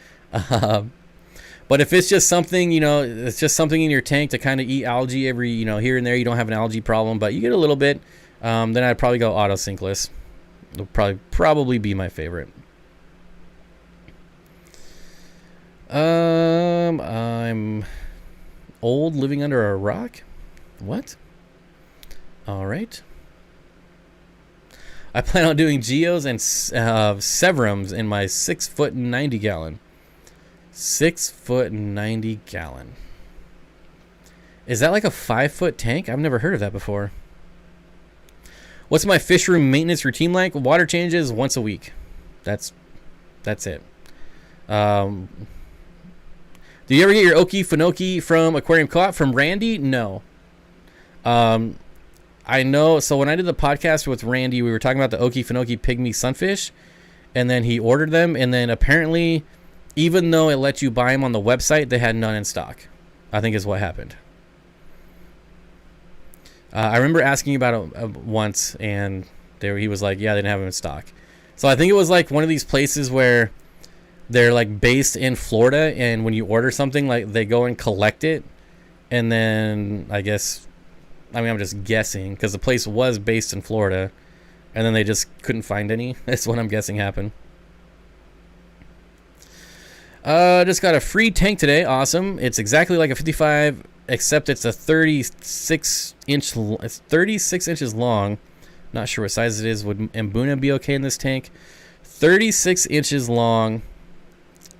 But if it's just something, it's just something in your tank to kind of eat algae every, here and there, you don't have an algae problem, but you get a little bit, then I'd probably go Autosynclus. It'll probably be my favorite. I'm old, living under a rock. What? All right. I plan on doing geos and severums in my 6-foot 90 gallon. 6-foot 90 gallon. Is that like a 5-foot tank? I've never heard of that before. What's my fish room maintenance routine like? Water changes once a week. That's it. Do you ever get your Okefenokee from Aquarium Co-op from Randy? No. I know. So when I did the podcast with Randy, we were talking about the Okefenokee pygmy sunfish, and then he ordered them, and then apparently, even though it let you buy them on the website, they had none in stock. I think is what happened. I remember asking about it once, and he was like, "Yeah, they didn't have them in stock." So I think it was like one of these places where they're like based in Florida, and when you order something, like they go and collect it, and then I mean, I'm just guessing because the place was based in Florida, and then they just couldn't find any. That's what I'm guessing happened. Just got a free tank today. Awesome. It's exactly like a 55, except it's a 36 inches long. Not sure what size it is. Would Mbuna be okay in this tank? 36 inches long.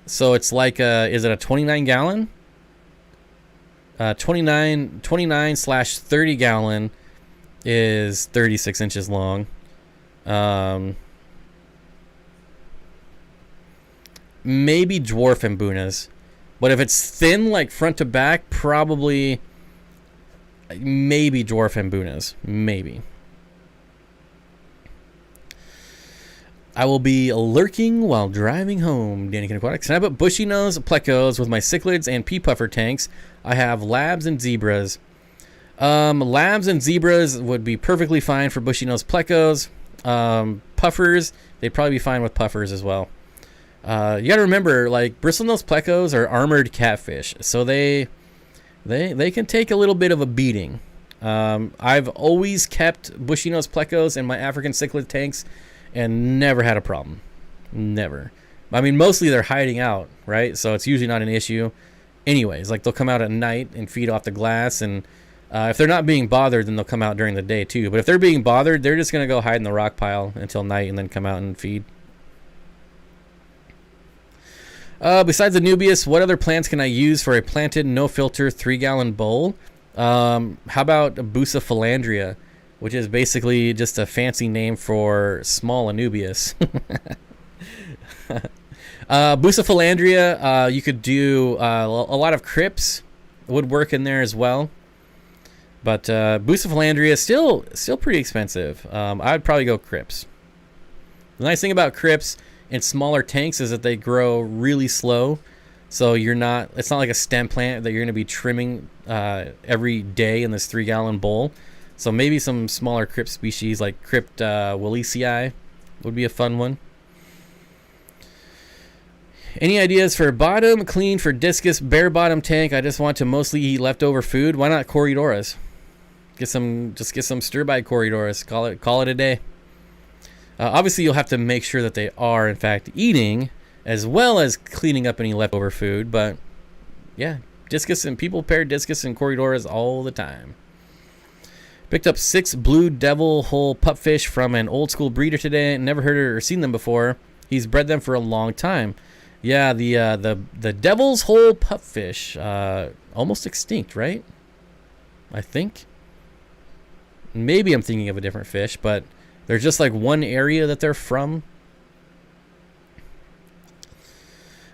So it's like is it a 29 gallon? 29/30 gallon is 36 inches long. Maybe dwarf Mbunas. But if it's thin, like front to back, probably maybe dwarf Mbunas. Maybe. I will be lurking while driving home, Danny Aquatics. And I put bushy nose plecos with my cichlids and pea puffer tanks. I have labs and zebras. Labs and zebras would be perfectly fine for bushy nose plecos. Puffers, they'd probably be fine with puffers as well. You gotta remember, like, bristlenose plecos are armored catfish, so they can take a little bit of a beating. I've always kept bushy nose plecos in my African cichlid tanks and never had a problem. Never. I mean, mostly they're hiding out, right? So it's usually not an issue. Anyways, like, they'll come out at night and feed off the glass, and if they're not being bothered, then they'll come out during the day too. But if they're being bothered, they're just gonna go hide in the rock pile until night and then come out and feed. Besides the Nubius, what other plants can I use for a planted, no-filter, 3-gallon bowl? How about Bucephalandria, which is basically just a fancy name for small Anubias. Bucephalandria, you could do a lot of crypts would work in there as well. But Bucephalandria is still pretty expensive. I'd probably go crypts. The nice thing about crypts in smaller tanks is that they grow really slow. So it's not like a stem plant that you're going to be trimming every day in this 3-gallon bowl. So maybe some smaller crypt species like Crypt Willisii would be a fun one. Any ideas for bottom clean for discus bare bottom tank? I just want to mostly eat leftover food. Why not Corydoras? Get some stir-by Corydoras. Call it a day. Obviously, you'll have to make sure that they are, in fact, eating, as well as cleaning up any leftover food. But, yeah, discus and people pair discus and Corydoras all the time. Picked up 6 blue devil hole pupfish from an old school breeder today. Never heard or seen them before. He's bred them for a long time. Yeah, the devil's hole pupfish, almost extinct, right? I think. Maybe I'm thinking of a different fish, but there's just like one area that they're from.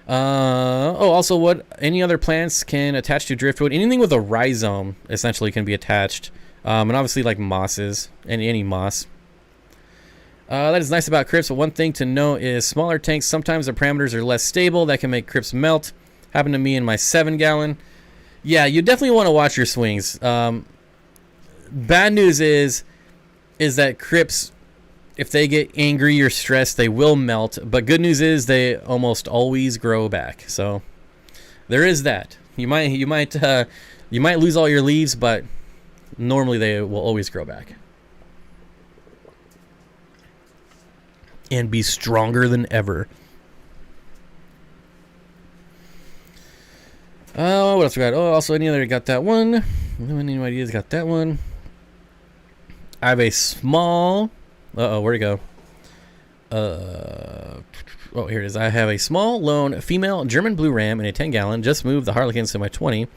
Also, what any other plants can attach to driftwood? Anything with a rhizome essentially can be attached. And obviously like mosses and any moss. That is nice about crypts, but one thing to note is smaller tanks, sometimes the parameters are less stable. That can make crypts melt. Happened to me in my 7-gallon. Yeah, you definitely want to watch your swings. Bad news is that crypts, if they get angry or stressed, they will melt. But good news is they almost always grow back. So there is that. You might lose all your leaves, but normally they will always grow back and be stronger than ever. What else we got? Also any other got that one. Any ideas? Got that one. I have a small. Where'd it go? Here it is. I have a small lone female German blue ram in a 10-gallon. Just moved the harlequins to my 20.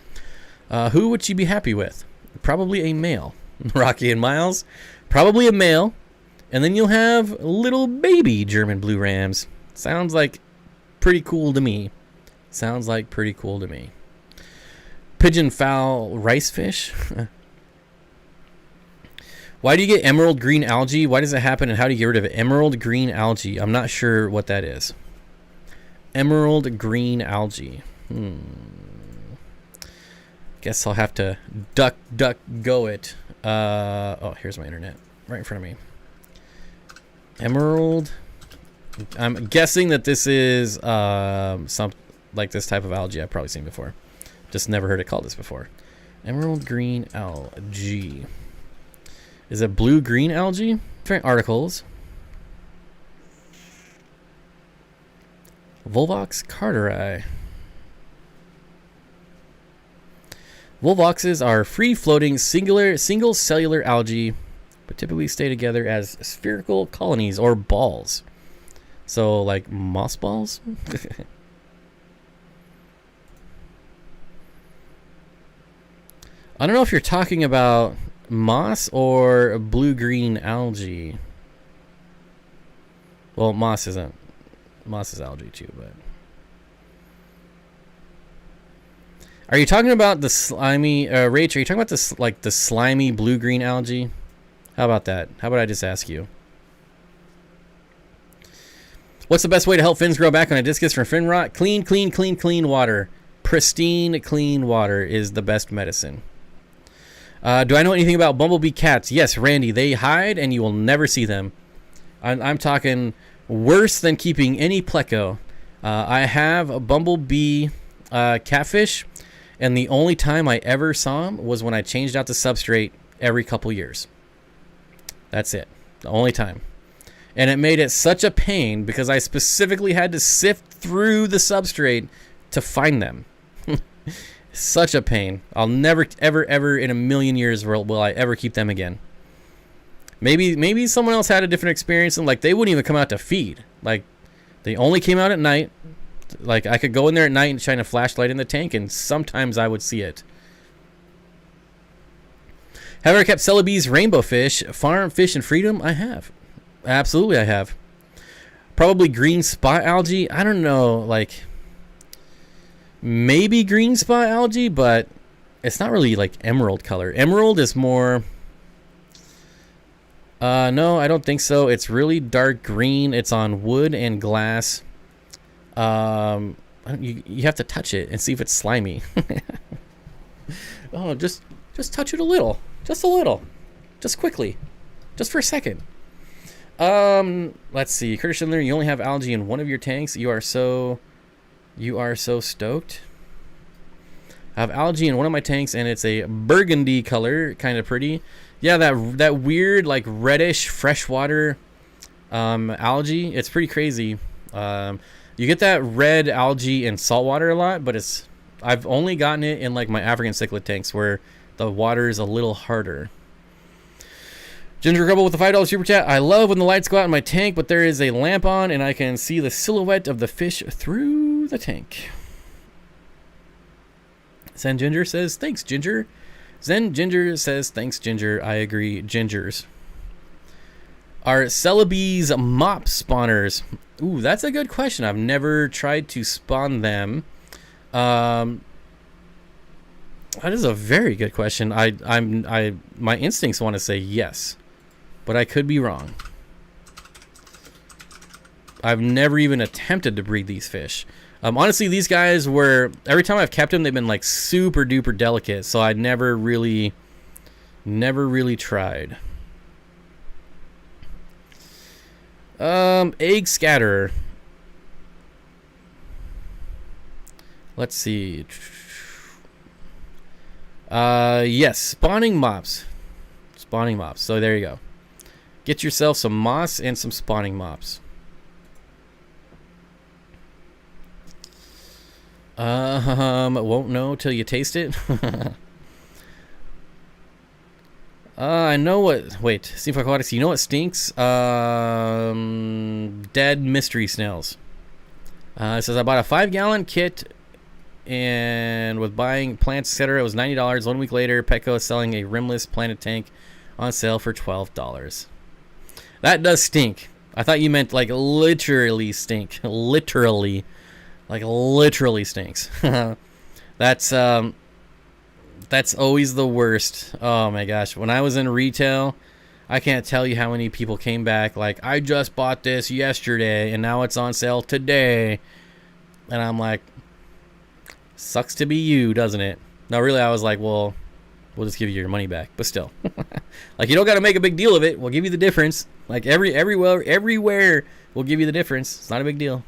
Who would she be happy with? Probably a male. Rocky and Miles. Probably a male. And then you'll have little baby German blue rams. Sounds like pretty cool to me. Pigeon fowl rice fish. Why do you get emerald green algae? Why does it happen, and how do you get rid of it? Emerald green algae. I'm not sure what that is. Emerald green algae. Guess I'll have to duck go it. Oh, here's my internet right in front of me. Emerald. I'm guessing that this is some like this type of algae I've probably seen before. Just never heard it called this before. Emerald green algae. Is it blue-green algae? Different articles. Volvox carteri. Volvoxes are free-floating single cellular algae, but typically stay together as spherical colonies or balls. So, like moss balls? I don't know if you're talking about moss or blue-green algae. Well, moss isn't. Moss is algae too, but... Are you talking about the slimy... Rach, are you talking about this, like, the slimy blue-green algae? How about that? How about I just ask you? What's the best way to help fins grow back on a discus from fin rot? Clean water. Pristine, clean water is the best medicine. Do I know anything about Bumblebee Cats? Yes, Randy. They hide and you will never see them. I'm talking worse than keeping any pleco. I have a Bumblebee catfish, and the only time I ever saw them was when I changed out the substrate every couple years. That's it. The only time. And it made it such a pain because I specifically had to sift through the substrate to find them. Such a pain. I'll never, ever in a million years will I ever keep them again. Maybe someone else had a different experience, and like they wouldn't even come out to feed. Like they only came out at night. Like I could go in there at night and shine a flashlight in the tank, and sometimes I would see it. Have I ever kept Celebi's rainbow fish, farm fish and freedom? I have. Absolutely I have. Probably green spot algae. I don't know, like maybe green spot algae, but it's not really like emerald color. Emerald is more... no, I don't think so. It's really dark green. It's on wood and glass. You have to touch it and see if it's slimy. Oh, just touch it a little. Just a little. Just quickly. Just for a second. Let's see. Curtis Schindler, you only have algae in one of your tanks. You are so stoked. I have algae in one of my tanks, and it's a burgundy color, kind of pretty. Yeah, that weird like reddish freshwater algae. It's pretty crazy. You get that red algae in saltwater a lot, but I've only gotten it in like my African cichlid tanks where the water is a little harder. Ginger Grubble with the $5 super chat. I love when the lights go out in my tank, but there is a lamp on and I can see the silhouette of the fish through the tank. Zen Ginger says, thanks, Ginger. Zen Ginger says, thanks, Ginger. I agree, Gingers. Are Celebi's mop spawners? Ooh, that's a good question. I've never tried to spawn them. That is a very good question. My instincts want to say yes, but I could be wrong. I've never even attempted to breed these fish. Honestly, these guys were, every time I've kept them, they've been like super duper delicate, so I never really tried. Egg scatterer. Let's see. Yes, spawning mops. Spawning mops. So there you go. Get yourself some moss and some spawning mops. Won't know till you taste it. I know what. Wait, Steenfott Aquatics. You know what stinks? Dead mystery snails. It says I bought a 5-gallon kit, and with buying plants, etc., it was $90. 1 week later, Petco is selling a rimless planet tank on sale for $12. That does stink. I thought you meant like literally stink. Literally. Like literally stinks. That's That's always the worst. Oh my gosh. When I was in retail, I can't tell you how many people came back like, I just bought this yesterday and now it's on sale today. And I'm like, sucks to be you, doesn't it? No, really, I was like, well, we'll just give you your money back. But still, like, you don't got to make a big deal of it. We'll give you the difference. Like, everywhere we'll give you the difference. It's not a big deal.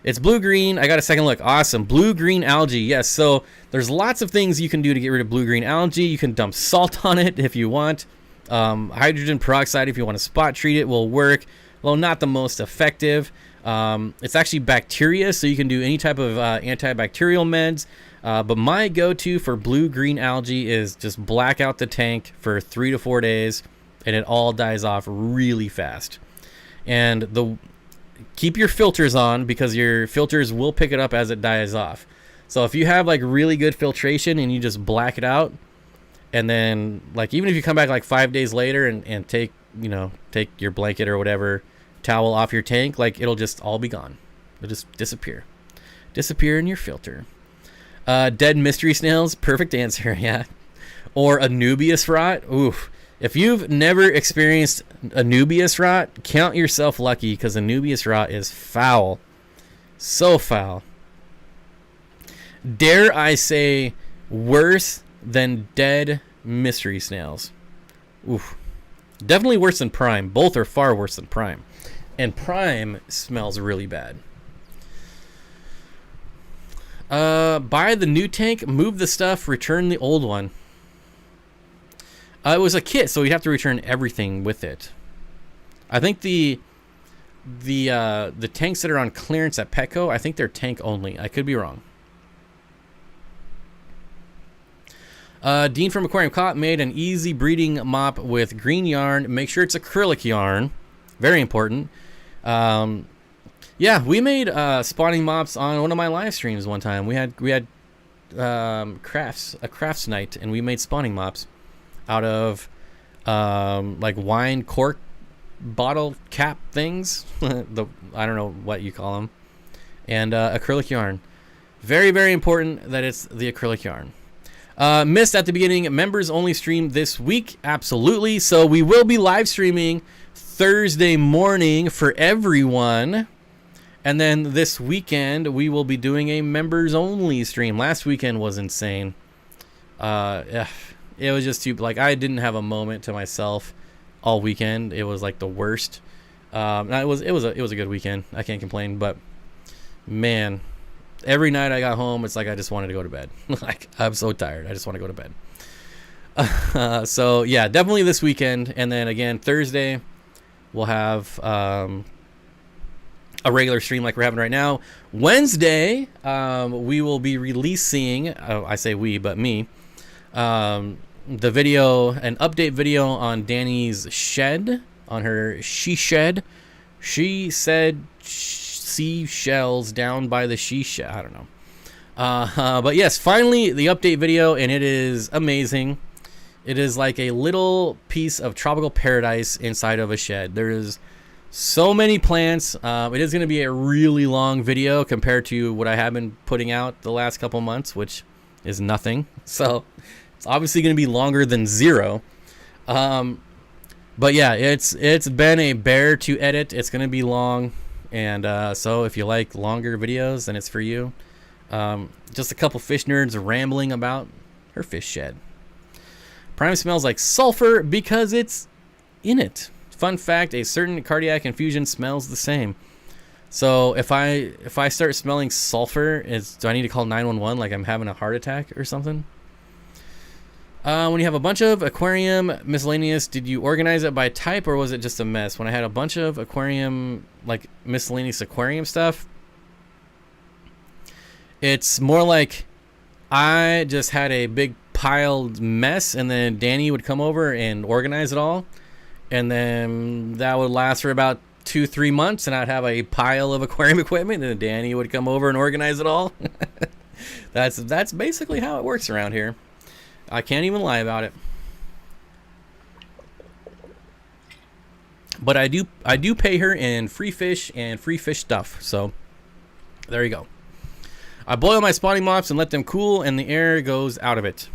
It's blue-green. I got a second look. Awesome. Blue-green algae. Yes, so there's lots of things you can do to get rid of blue-green algae. You can dump salt on it if you want. Hydrogen peroxide, if you want to spot treat it, will work. Although not the most effective. It's actually bacteria, so you can do any type of antibacterial meds. But my go-to for blue-green algae is just black out the tank for 3 to 4 days, and it all dies off really fast. And keep your filters on, because your filters will pick it up as it dies off. So if you have like really good filtration and you just black it out, and then like even if you come back like 5 days later and take your blanket or whatever towel off your tank, like it'll just all be gone. It'll just disappear in your filter. Dead mystery snails, perfect answer. Yeah. Or Anubias rot. Oof. If you've never experienced Anubias rot, count yourself lucky, because Anubias rot is foul. So foul. Dare I say worse than dead mystery snails. Oof. Definitely worse than prime. Both are far worse than prime. And prime smells really bad. Buy the new tank, move the stuff, return the old one. It was a kit, so you have to return everything with it. I think the tanks that are on clearance at Petco, I think they're tank only. I could be wrong. Dean from Aquarium Caught made an easy breeding mop with green yarn. Make sure it's acrylic yarn. Very important. Yeah, we made spawning mops on one of my live streams one time. We had a crafts night, and we made spawning mops out of like wine cork bottle cap things. I don't know what you call them. And acrylic yarn. Very, very important that it's the acrylic yarn. Missed at the beginning, members only stream this week. Absolutely. So we will be live streaming Thursday morning for everyone. And then this weekend, we will be doing a members only stream. Last weekend was insane. It was just too, like, I didn't have a moment to myself all weekend. It was like the worst. It was a good weekend. I can't complain, but man, every night I got home, it's like I just wanted to go to bed. Like, I'm so tired. I just want to go to bed. So yeah, definitely this weekend. And then again, Thursday, we'll have a regular stream like we're having right now. Wednesday, we will be releasing, I say we, but me, the video, an update video on Danny's shed, on her she shed. She said seashells down by the she shed. I don't know. But yes, finally the update video, and it is amazing. It is like a little piece of tropical paradise inside of a shed. There is so many plants. It is going to be a really long video compared to what I have been putting out the last couple months, which is nothing. So it's obviously going to be longer than 0. But yeah, it's been a bear to edit. It's going to be long. And so if you like longer videos, then it's for you. Just a couple fish nerds rambling about her fish shed. Prime smells like sulfur because it's in it. Fun fact, a certain cardiac infusion smells the same. So if I start smelling sulfur, do I need to call 911 like I'm having a heart attack or something? When you have a bunch of aquarium miscellaneous, did you organize it by type, or was it just a mess? When I had a bunch of aquarium, like miscellaneous aquarium stuff, it's more like I just had a big piled mess, and then Danny would come over and organize it all. And then that would last for about 2-3 months, and I'd have a pile of aquarium equipment, and Danny would come over and organize it all. That's basically how it works around here. I can't even lie about it. But I do pay her in free fish and free fish stuff. So there you go. I boil my spawning mops and let them cool, and the air goes out of it.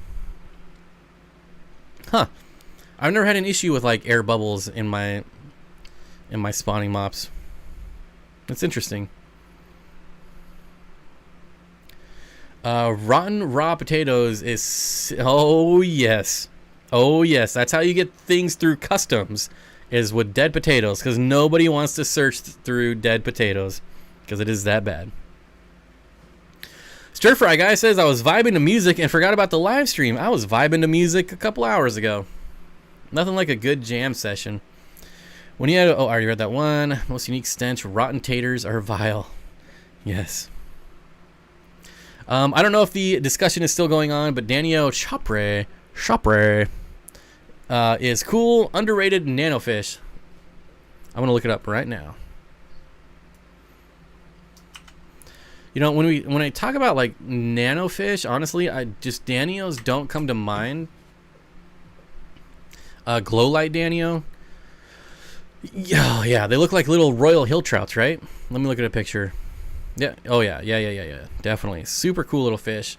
Huh. I've never had an issue with like air bubbles in my spawning mops. That's interesting. Rotten raw potatoes is... Oh, yes. Oh, yes. That's how you get things through customs, is with dead potatoes, because nobody wants to search through dead potatoes, because it is that bad. Stir Fry Guy says, I was vibing to music and forgot about the live stream. I was vibing to music a couple hours ago. Nothing like a good jam session. When you had... Oh, I already read that one. Most unique stench. Rotten taters are vile. Yes. I don't know if the discussion is still going on, but Daniel Chapre is cool, underrated nanofish. I'm going to look it up right now. You know, when I talk about like nanofish, honestly, Danios don't come to mind. Glow light Danio. Yeah, they look like little royal hill trouts, right? Let me look at a picture. Yeah. Oh yeah. Definitely. Super cool little fish.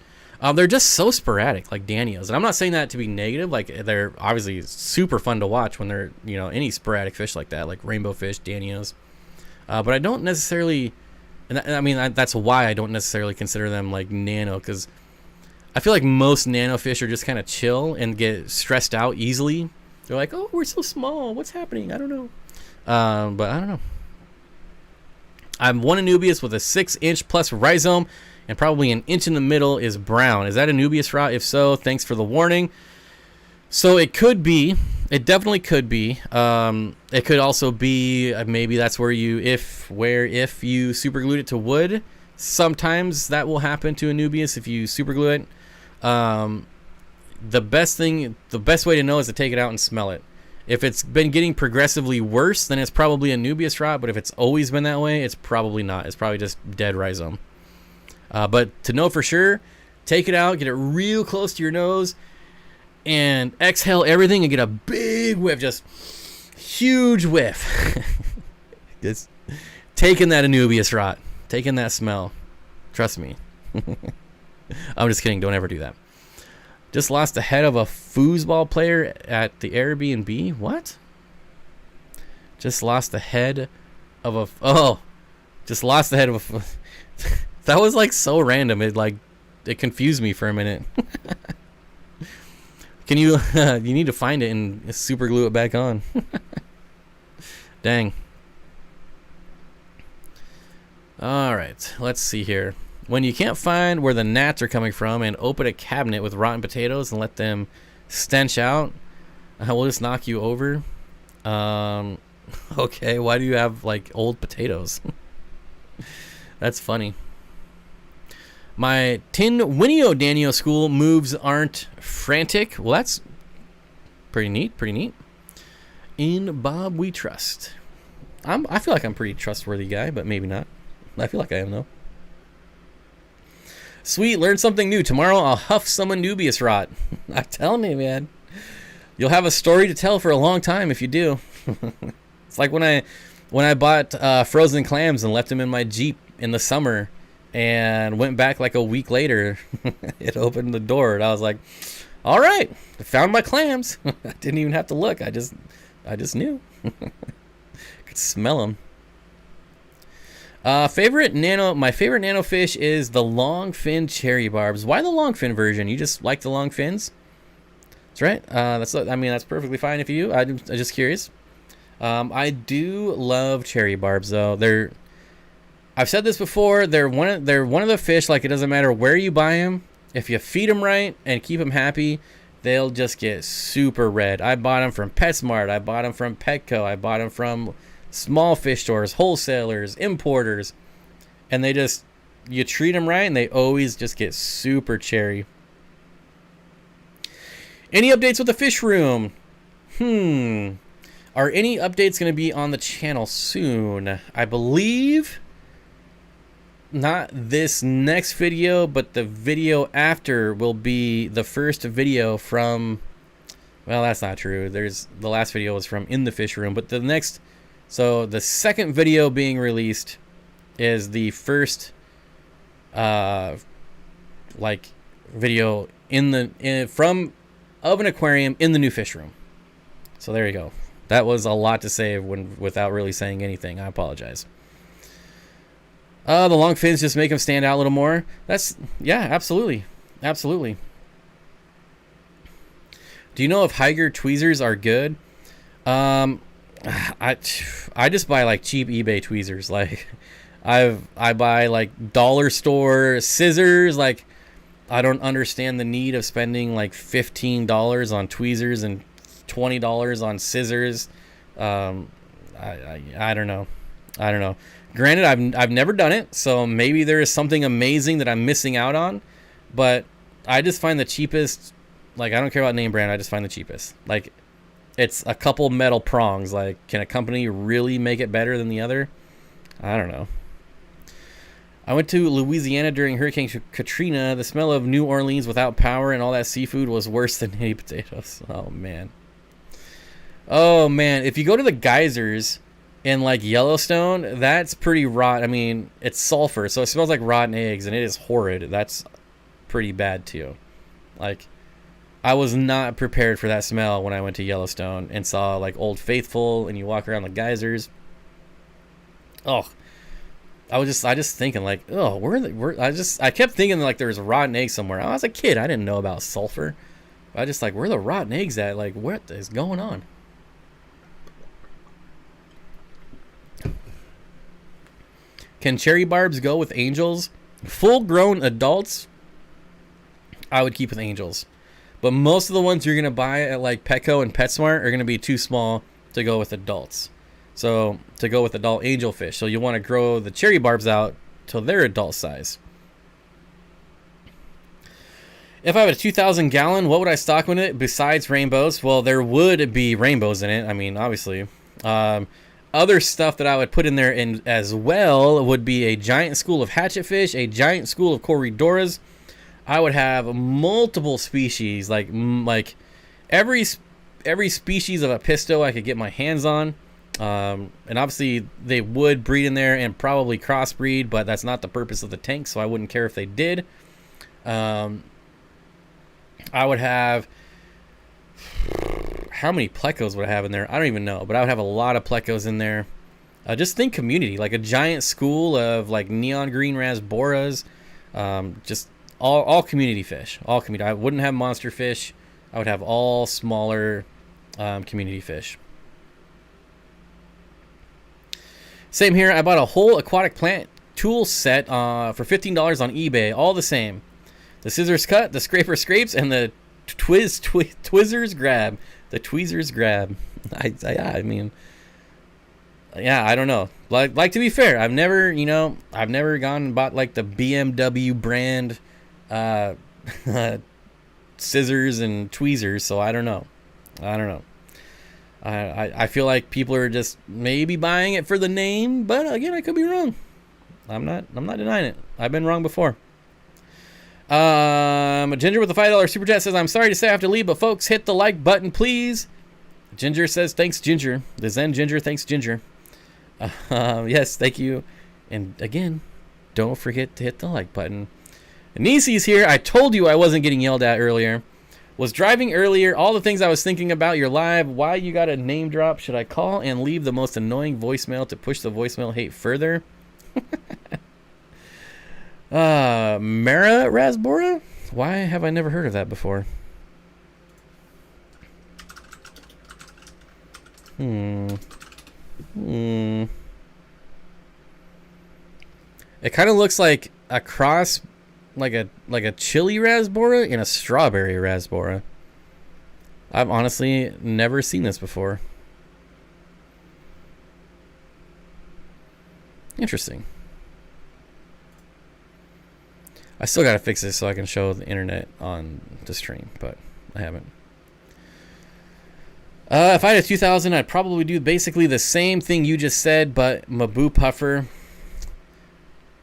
They're just so sporadic, like Danios. And I'm not saying that to be negative. Like, they're obviously super fun to watch when they're, you know, any sporadic fish like that, like rainbow fish, Danios. But I don't necessarily, that's why I don't necessarily consider them like nano, because I feel like most nano fish are just kind of chill and get stressed out easily. They're like, oh, we're so small. What's happening? I don't know. But I don't know. I'm one Anubias with a 6-inch plus rhizome, and probably an inch in the middle is brown. Is that Anubias rot? If so, thanks for the warning. So it could be. It definitely could be. It could also be maybe that's where if you super glued it to wood. Sometimes that will happen to Anubias if you super glue it. The best way to know is to take it out and smell it. If it's been getting progressively worse, then it's probably a Anubias rot. But if it's always been that way, it's probably not. It's probably just dead rhizome. But to know for sure, take it out, get it real close to your nose, and exhale everything and get a big whiff, just huge whiff. Just taking that Anubias rot, taking that smell. Trust me. I'm just kidding. Don't ever do that. Just lost the head of a foosball player at the Airbnb. What? Just lost the head of a... Oh. Just lost the head of a... That was like so random. It confused me for a minute. Can you... you need to find it and super glue it back on. Dang. Alright. Let's see here. When you can't find where the gnats are coming from, and open a cabinet with rotten potatoes and let them stench out, we'll just knock you over. Okay, why do you have like old potatoes? That's funny. My Tin Winio Danio school moves aren't frantic. Well, that's pretty neat. In Bob we trust. I feel like I'm a pretty trustworthy guy, but maybe not. I feel like I am though. Sweet, learn something new. Tomorrow I'll huff some Anubias rot. I'm telling you, man. You'll have a story to tell for a long time if you do. It's like when I bought frozen clams and left them in my Jeep in the summer and went back like a week later. It opened the door and I was like, all right, I found my clams. I didn't even have to look. I just knew. Could smell them. My favorite nano fish is the long fin cherry barbs. Why the long fin version? You just like the long fins? That's right. That's perfectly fine if you. I'm just curious. I do love cherry barbs though. I've said this before. They're one of the fish. Like, it doesn't matter where you buy them. If you feed them right and keep them happy, they'll just get super red. I bought them from PetSmart. I bought them from Petco. I bought them from small fish stores, wholesalers, importers, and you treat them right and they always just get super cherry. Any updates with the fish room? Are any updates going to be on the channel soon? I believe not this next video, but the video after will be the first video from... Well, that's not true. The last video was from in the fish room, but so the second video being released is the first like video of an aquarium in the new fish room. So there you go. That was a lot to say without really saying anything. I apologize. The long fins just make them stand out a little more. Yeah, absolutely. Absolutely. Do you know if Higer tweezers are good? I just buy like cheap eBay tweezers. Like I buy like dollar store scissors. Like I don't understand the need of spending like $15 on tweezers and $20 on scissors. I don't know. I don't know. Granted, I've never done it, so maybe there is something amazing that I'm missing out on. But I just find the cheapest. Like I don't care about name brand. I just find the cheapest. Like it's a couple metal prongs. Like can a company really make it better than the other? I don't know. I went to Louisiana during Hurricane Katrina. The smell of New Orleans without power and all that seafood was worse than any potatoes. Oh, man. Oh, man. If you go to the geysers in, like, Yellowstone, that's pretty rotten. I mean, it's sulfur, so it smells like rotten eggs, and it is horrid. That's pretty bad, too. Like, I was not prepared for that smell when I went to Yellowstone and saw, like, Old Faithful, and you walk around the geysers. Oh, I just thinking like, oh, I kept thinking like there was rotten eggs somewhere. I was a kid. I didn't know about sulfur. I just like, where are the rotten eggs at? Like, what is going on? Can cherry barbs go with angels? Full-grown adults, I would keep with angels. But most of the ones you're going to buy at like Petco and PetSmart are going to be too small to go with adults. So to go with adult angelfish. So you want to grow the cherry barbs out till they're adult size. If I had a 2,000 gallon, what would I stock in it besides rainbows? Well, there would be rainbows in it. I mean, obviously. Other stuff that I would put in there as well would be a giant school of hatchetfish, a giant school of corridoras. I would have multiple species, like every species of a pisto I could get my hands on. And obviously they would breed in there and probably crossbreed, but that's not the purpose of the tank, so I wouldn't care if they did. I would have, how many plecos would I have in there? I don't even know, but I would have a lot of plecos in there. Just think community, like a giant school of like neon green rasboras, just all community fish, all community. I wouldn't have monster fish. I would have all smaller community fish. Same here. I bought a whole aquatic plant tool set for $15 on eBay. All the same. The scissors cut, the scraper scrapes, and the tweezers grab. The tweezers grab. I mean, yeah, I don't know. Like to be fair, I've never gone and bought like the BMW brand scissors and tweezers, so I don't know. I feel like people are just maybe buying it for the name, but again, I could be wrong. I'm not denying it. I've been wrong before. Ginger with the $5 super chat says, I'm sorry to say I have to leave, but folks, hit the like button, please. Ginger says, thanks, Ginger. The Zen Ginger, thanks, Ginger. Yes, thank you. And again, don't forget to hit the like button. Nisi's here. I told you I wasn't getting yelled at earlier. Was driving earlier, all the things I was thinking about your live, why you got a name drop, should I call and leave the most annoying voicemail to push the voicemail hate further? Mara Rasbora? Why have I never heard of that before? It kind of looks like a cross, like a chili rasbora and a strawberry rasbora. I've honestly never seen this before. Interesting. I still gotta fix this so I can show the internet on the stream, but I haven't. If I had a 2,000, I'd probably do basically the same thing you just said, but Maboo Puffer.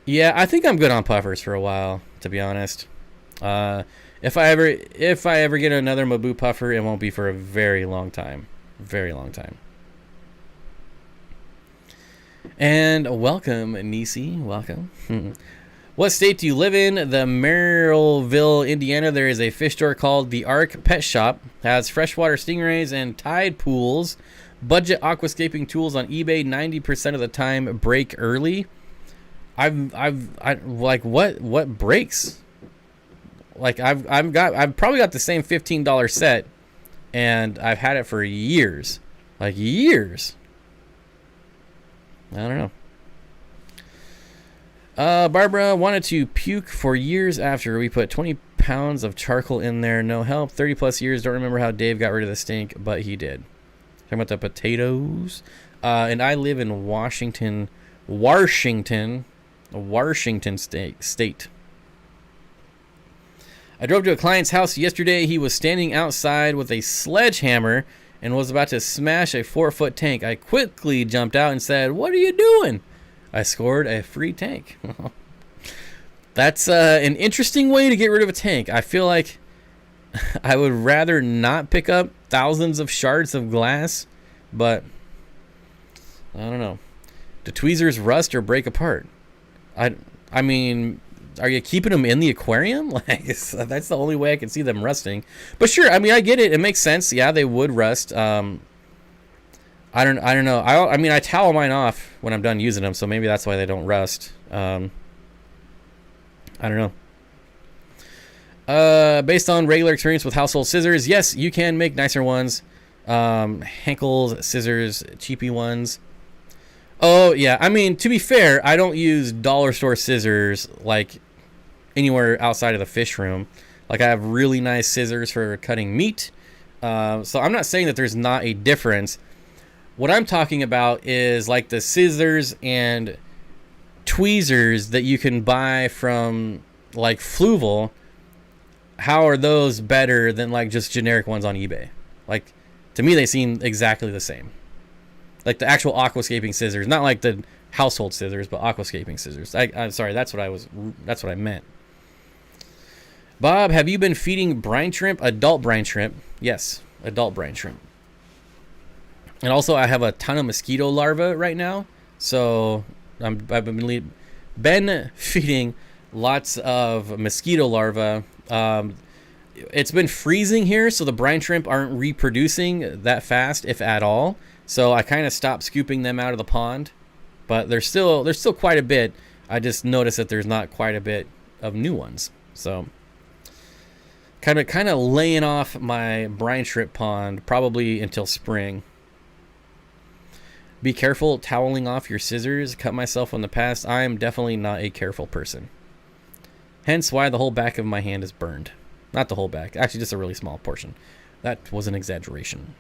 Yeah, I think I'm good on puffers for a while, to be honest. If I ever get another Maboo Puffer, it won't be for a very long time. Very long time. And welcome, Nisi. Welcome. What state do you live in? The Marysville, Indiana. There is a fish store called the Ark Pet Shop. Has freshwater stingrays and tide pools. Budget aquascaping tools on eBay. 90% of the time break early. I've like what breaks? Like I've probably got the same $15 set, and I've had it for years, like years. I don't know. Barbara wanted to puke for years after we put 20 pounds of charcoal in there. No help. 30 plus years. Don't remember how Dave got rid of the stink, but he did. Talking about the potatoes. And I live in Washington State. I drove to a client's house yesterday. He was standing outside with a sledgehammer and was about to smash a 4-foot tank. I quickly jumped out and said, "What are you doing?" I scored a free tank. That's an interesting way to get rid of a tank. I feel like I would rather not pick up thousands of shards of glass, but I don't know. Do tweezers rust or break apart? I mean, are you keeping them in the aquarium? Like, that's the only way I can see them rusting. But sure, I mean, I get it. It makes sense. Yeah, they would rust. I don't know. I mean, I towel mine off when I'm done using them, so maybe that's why they don't rust. I don't know. Based on regular experience with household scissors, yes, you can make nicer ones. Henkel's scissors, cheapy ones. Oh, yeah. I mean, to be fair, I don't use dollar store scissors like anywhere outside of the fish room. Like, I have really nice scissors for cutting meat. So I'm not saying that there's not a difference. What I'm talking about is like the scissors and tweezers that you can buy from like Fluval. How are those better than like just generic ones on eBay? Like, to me, they seem exactly the same. Like the actual aquascaping scissors, not like the household scissors, but aquascaping scissors. I'm sorry, that's what I meant. Bob, have you been feeding brine shrimp? Adult brine shrimp. Yes, adult brine shrimp. And also, I have a ton of mosquito larvae right now, so I've been feeding lots of mosquito larvae. It's been freezing here, so the brine shrimp aren't reproducing that fast, if at all. So I kind of stopped scooping them out of the pond, but there's still quite a bit. I just noticed that there's not quite a bit of new ones, so kind of laying off my brine shrimp pond probably until spring. Be careful toweling off your scissors. Cut myself in the past. I am definitely not a careful person. Hence why the whole back of my hand is burned. Not the whole back. Actually, just a really small portion. That was an exaggeration.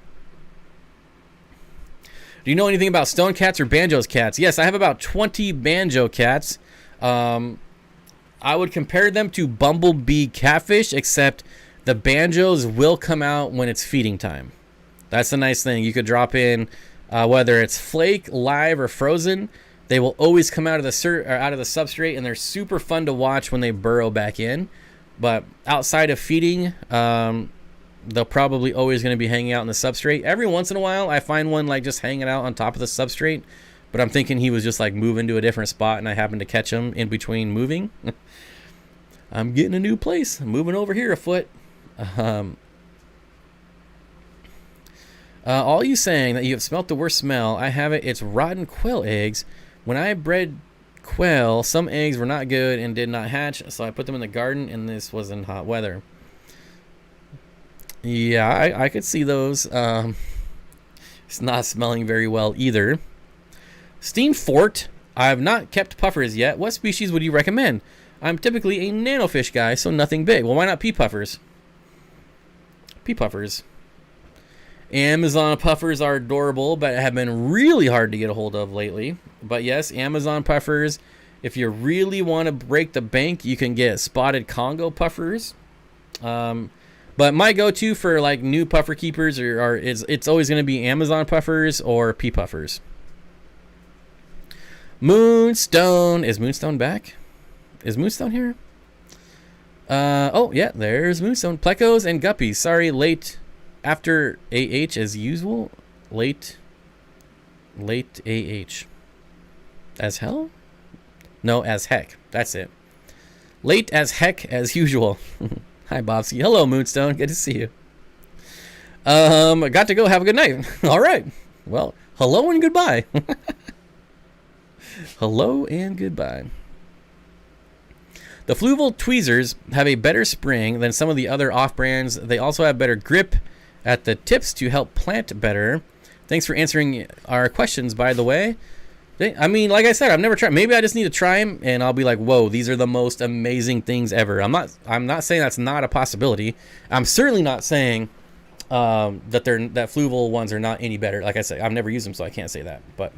Do you know anything about stone cats or banjo cats? Yes, I have about 20 banjo cats. I would compare them to bumblebee catfish, except the banjos will come out when it's feeding time. That's the nice thing. You could drop in... whether it's flake, live, or frozen, they will always come out of the substrate, and they're super fun to watch when they burrow back in. But outside of feeding, they're probably always going to be hanging out in the substrate. Every once in a while, I find one like just hanging out on top of the substrate, but I'm thinking he was just like moving to a different spot, and I happened to catch him in between moving. I'm getting a new place. I'm moving over here a foot. All you saying that you have smelt the worst smell, I have it. It's rotten quail eggs. When I bred quail, some eggs were not good and did not hatch, so I put them in the garden, and this was in hot weather. Yeah, I could see those. It's not smelling very well either. Steenfott, I have not kept puffers yet. What species would you recommend? I'm typically a nanofish guy, so nothing big. Well, why not pea puffers? Pea puffers. Amazon puffers are adorable, but have been really hard to get a hold of lately. But yes, Amazon puffers. If you really want to break the bank, you can get spotted Congo puffers. But my go-to for like new puffer keepers it's always going to be Amazon puffers or pea puffers. Moonstone. Is Moonstone back? Is Moonstone here? Oh yeah, there's Moonstone. Plecos and Guppies. Sorry, late. After AH as usual. Late AH. As hell? No, as heck. That's it. Late as heck as usual. Hi, Bobsky. Hello, Moonstone. Good to see you. I got to go. Have a good night. All right. Well, hello and goodbye. Hello and goodbye. The Fluval Tweezers have a better spring than some of the other off-brands. They also have better grip at the tips to help plant better. Thanks for answering our questions, by the way. I mean, like I said, I've never tried. Maybe I just need to try them, and I'll be like, whoa, these are the most amazing things ever. I'm not saying that's not a possibility. I'm certainly not saying that Fluval ones are not any better. Like I said, I've never used them, so I can't say that. But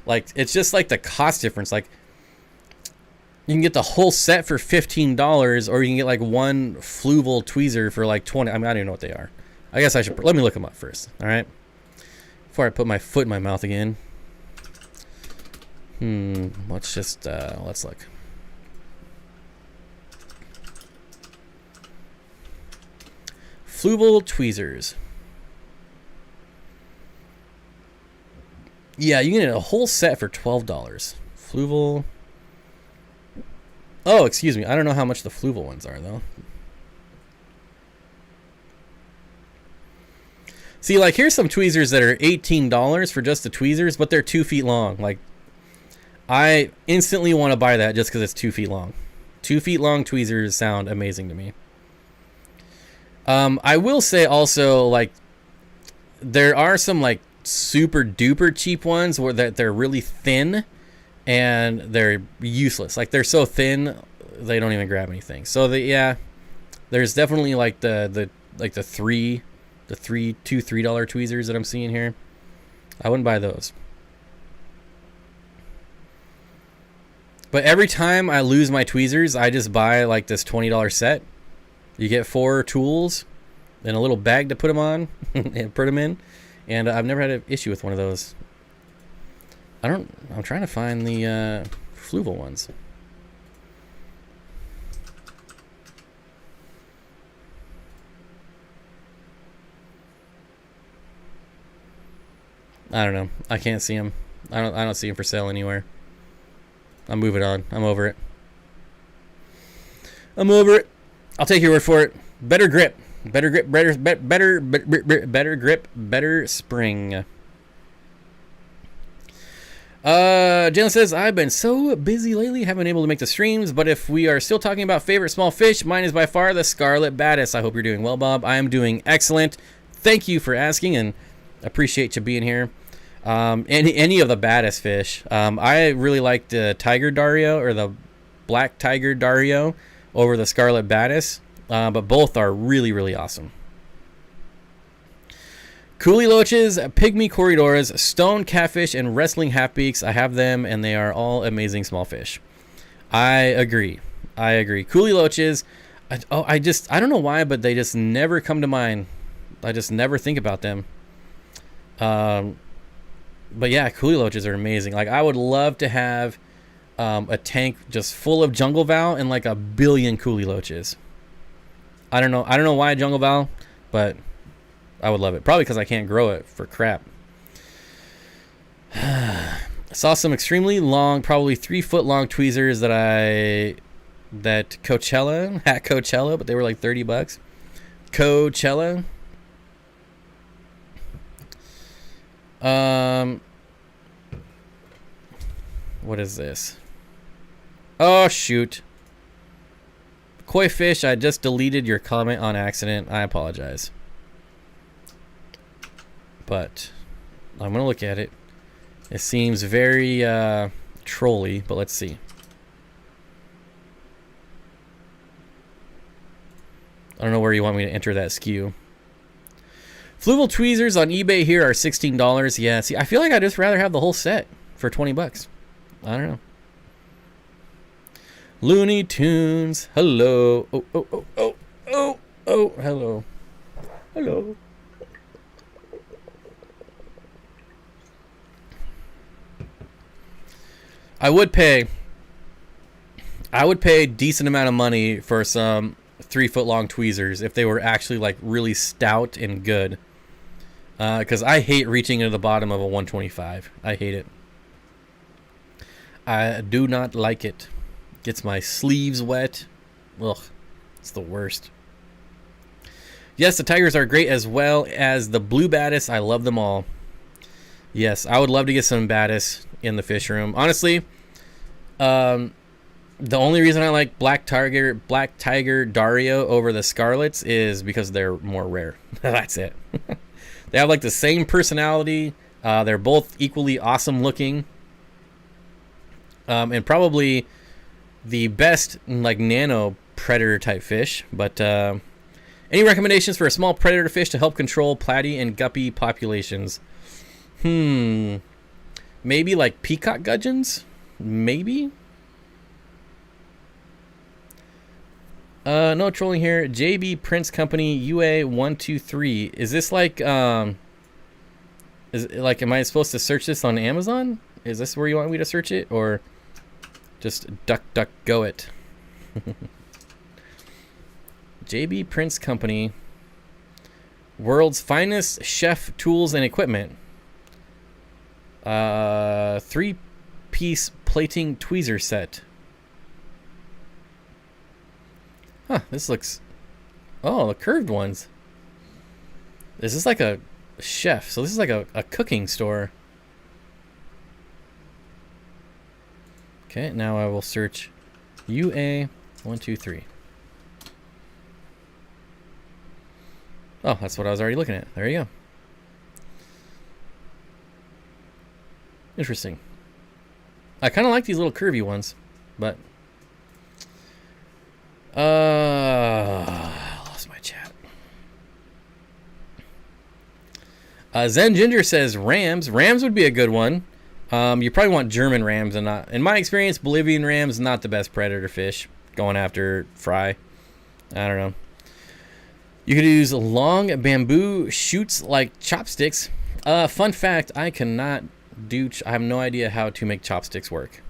like, it's just like the cost difference. Like, you can get the whole set for $15, or you can get like one Fluval tweezer for like 20. I mean, I don't even know what they are. I guess I should let me look them up first. All right, before I put my foot in my mouth again. Let's just let's look. Fluval tweezers. Yeah, you can get a whole set for $12. Fluval. Oh, excuse me. I don't know how much the Fluval ones are, though. See, like, here's some tweezers that are $18 for just the tweezers, but they're 2 feet long. Like, I instantly want to buy that just because it's 2 feet long. 2 feet long tweezers sound amazing to me. I will say also, like, there are some, like, super duper cheap ones where they're really thin and they're useless. Like, they're so thin they don't even grab anything. So there's definitely like the $3 tweezers that I'm seeing here. I wouldn't buy those. But every time I lose my tweezers, I just buy like this $20 set. You get 4 tools and a little bag to put them on and put them in. And I've never had an issue with one of those. I'm trying to find the Fluval ones. I don't know. I can't see them. I don't see them for sale anywhere. I'm moving on. I'm over it. I'll take your word for it. Better grip. Better grip. Better spring. Jalen says, I've been so busy lately, haven't been able to make the streams, but if we are still talking about favorite small fish, mine is by far the Scarlet Baddest. I hope you're doing well, Bob. I am doing excellent. Thank you for asking, and appreciate you being here. Any of the baddest fish. I really like the Tiger Dario, or the Black Tiger Dario, over the Scarlet Baddest, but both are really, really awesome. Coolie Loaches, Pygmy Corridors, Stone Catfish, and Wrestling Halfbeaks. I have them, and they are all amazing small fish. I agree. Coolie Loaches, I don't know why, but they just never come to mind. I just never think about them. But yeah, Coolie Loaches are amazing. Like, I would love to have a tank just full of Jungle Val and like 1 billion Coolie Loaches. I don't know why Jungle Val, but I would love it. Probably because I can't grow it for crap. I saw some extremely long, probably 3 foot long tweezers at Coachella, but they were like $30. Coachella. What is this? Oh, shoot. Koi Fish, I just deleted your comment on accident. I apologize. But I'm going to look at it. It seems very trolly, but let's see. I don't know where you want me to enter that SKU. Fluval tweezers on eBay here are $16. Yeah, see, I feel like I'd just rather have the whole set for $20. I don't know. Looney Tunes. Hello. Oh, hello. Hello. I would pay a decent amount of money for some 3 foot long tweezers if they were actually like really stout and good. Because I hate reaching into the bottom of a 125. I hate it. I do not like it. Gets my sleeves wet. Ugh, it's the worst. Yes, the tigers are great as well as the blue baddis. I love them all. Yes, I would love to get some baddis in the fish room. Honestly, the only reason I like Black Tiger Dario over the Scarlets is because they're more rare. That's it. They have like the same personality. They're both equally awesome looking. And probably the best like nano predator type fish. But any recommendations for a small predator fish to help control platy and guppy populations? Maybe like peacock gudgeons? Maybe? No trolling here. JB Prince Company UA123. Is this like am I supposed to search this on Amazon? Is this where you want me to search it, or just DuckDuckGo it? JB Prince Company. World's finest chef tools and equipment. 3-piece plating tweezer set. Huh, this looks... Oh, the curved ones. This is like a chef, so this is like a cooking store. Okay, now I will search UA123. Oh, that's what I was already looking at. There you go. Interesting. I kind of like these little curvy ones, but... I lost my chat. Zen Ginger says rams. Rams would be a good one. You probably want German rams and not... In my experience, Bolivian rams not the best predator fish. Going after fry. I don't know. You could use long bamboo shoots like chopsticks. Fun fact, I cannot do... I have no idea how to make chopsticks work.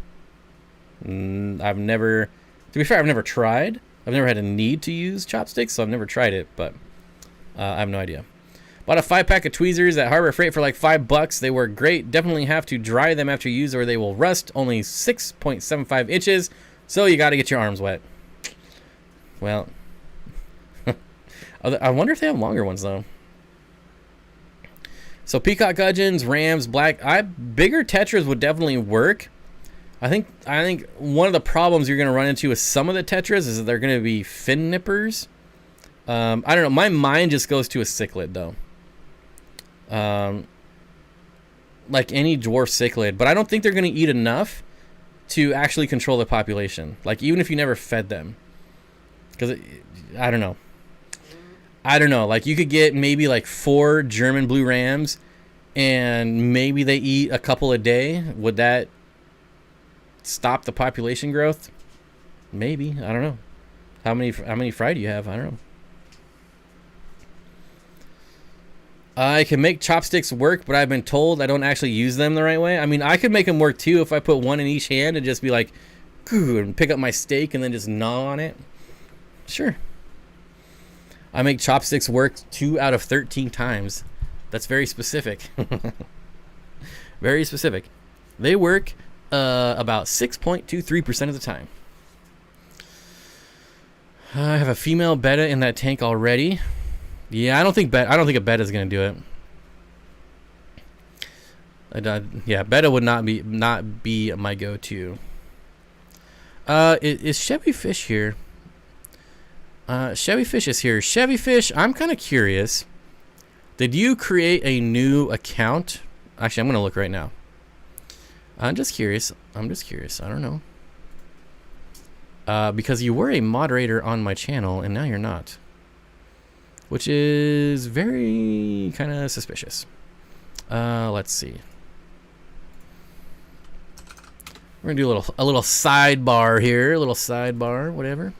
I've never... To be fair, I've never tried. I've never had a need to use chopsticks, so I've never tried it, but I have no idea. Bought a 5-pack of tweezers at Harbor Freight for like $5. They work great. Definitely have to dry them after you use or they will rust. Only 6.75 inches, so you got to get your arms wet. Well, I wonder if they have longer ones, though. So peacock gudgeons, rams, bigger tetras would definitely work. I think one of the problems you're going to run into with some of the tetras is that they're going to be fin nippers. I don't know. My mind just goes to a cichlid, though. Like any dwarf cichlid. But I don't think they're going to eat enough to actually control the population. Like, even if you never fed them. Because, I don't know. Like, you could get maybe like 4 German blue rams, and maybe they eat a couple a day. Would that stop the population growth? Maybe. I don't know. How many fry do you have? I don't know. I can make chopsticks work, but I've been told I don't actually use them the right way. I mean, I could make them work too if I put one in each hand and just be like, and pick up my steak and then just gnaw on it. Sure. I make chopsticks work 2 out of 13 times. That's very specific. Very specific. They work about 6.23% of the time. I have a female betta in that tank already. Yeah, I don't think a betta is gonna do it. Yeah, betta would not be my go-to. Is Chevy Fish here? Chevy Fish is here. Chevy Fish, I'm kind of curious. Did you create a new account? Actually, I'm gonna look right now. I'm just curious. I don't know. Because you were a moderator on my channel, and now you're not. Which is very kind of suspicious. Let's see. We're gonna do a little sidebar here. A little sidebar, whatever.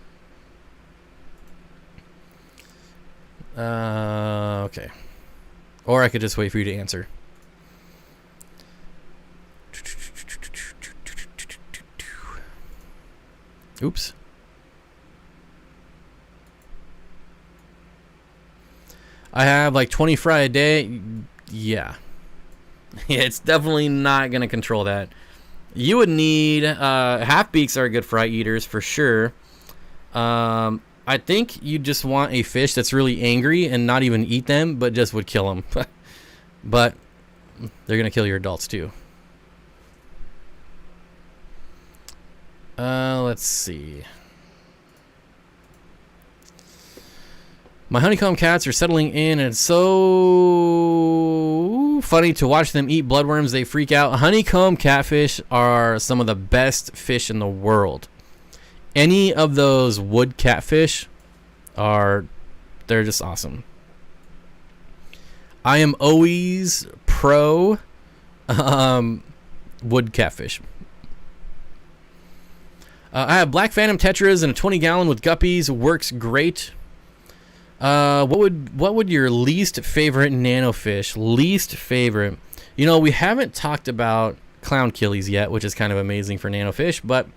Okay. Or I could just wait for you to answer. Oops. I have like 20 fry a day. Yeah. Yeah, it's definitely not going to control that. You would need half beaks are good fry eaters for sure. I think you just want a fish that's really angry and not even eat them, but just would kill them. But they're gonna kill your adults too. Let's see. My honeycomb cats are settling in, and it's so funny to watch them eat bloodworms. They freak out. Honeycomb catfish are some of the best fish in the world. Any of those wood catfish they're just awesome. I am always pro wood catfish. I have black phantom tetras and a 20-gallon with guppies. Works great. What would your least favorite nano fish? Least favorite. You know, we haven't talked about clown killies yet, which is kind of amazing for nano fish, but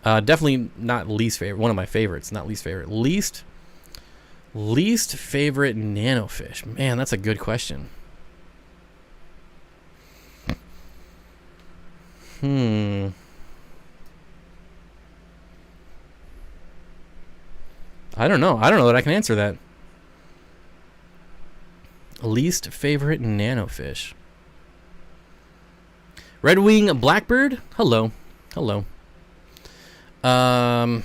definitely not least favorite. One of my favorites, not least favorite. Least favorite nano fish. Man, that's a good question. I don't know that I can answer that. Least favorite nano fish. Red wing blackbird. Hello. Yeah,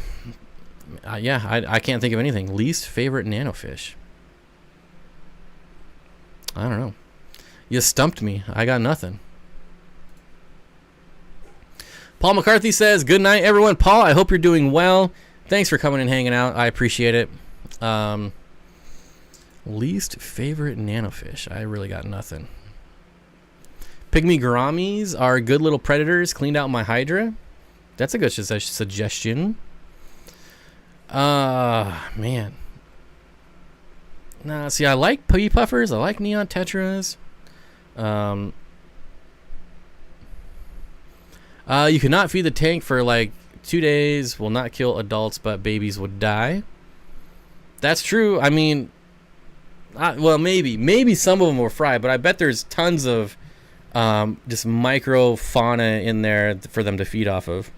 I can't think of anything. Least favorite nano fish. I don't know. You stumped me. I got nothing. Paul McCarthy says, good night, everyone. Paul, I hope you're doing well. Thanks for coming and hanging out. I appreciate it. Least favorite nanofish. I really got nothing. Pygmy Gouramis are good little predators. Cleaned out my hydra. That's a good suggestion. Man. Nah, see, I like puggy puffers. I like neon tetras. You cannot feed the tank for like 2 days. Will not kill adults, but babies would die. That's true. I mean, well, maybe some of them will fry, but I bet there's tons of just micro fauna in there for them to feed off of.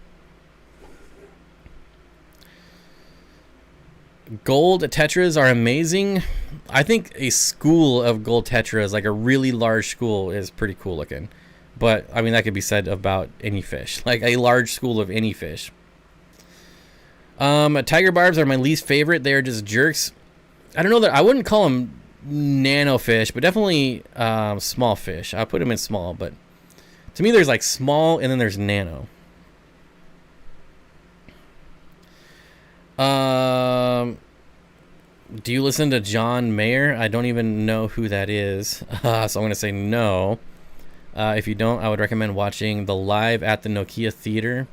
Gold tetras are amazing. I think a school of gold tetras, like a really large school, is pretty cool looking. But I mean, that could be said about any fish, like a large school of any fish. Tiger barbs are my least favorite. They are just jerks. I don't know that I wouldn't call them nano fish, but definitely small fish. I put them in small, but to me, there's like small and then there's nano. Do you listen to John Mayer? I don't even know who that is, so I'm gonna say no. If you don't, I would recommend watching the live at the Nokia Theater.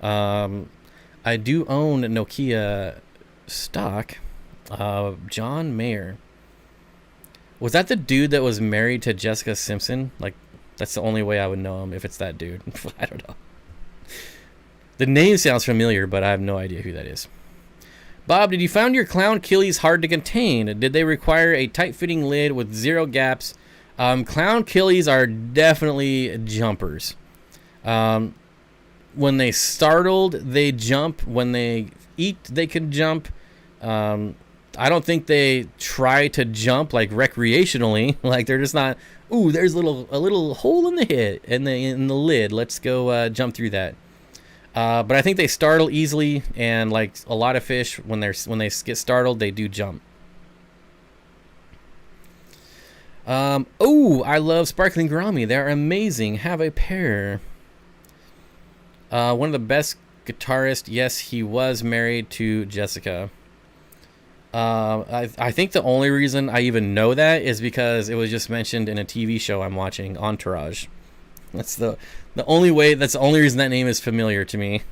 I do own Nokia stock. John Mayer. Was that the dude that was married to Jessica Simpson? Like, that's the only way I would know him, if it's that dude. I don't know. The name sounds familiar, but I have no idea who that is. Bob, did you find your clown killies hard to contain? Did they require a tight-fitting lid with 0 gaps? Clown killies are definitely jumpers. When they startled, they jump. When they eat, they can jump. I don't think they try to jump like recreationally. Like, they're just not, ooh, there's a little hole in the head in the lid. Let's go jump through that. But I think they startle easily, and like a lot of fish, when they get startled, they do jump. Oh, I love sparkling gourami. They're amazing. Have a pair. One of the best guitarists. Yes, he was married to Jessica. I think the only reason I even know that is because it was just mentioned in a TV show I'm watching, Entourage. That's the only way. That's the only reason that name is familiar to me.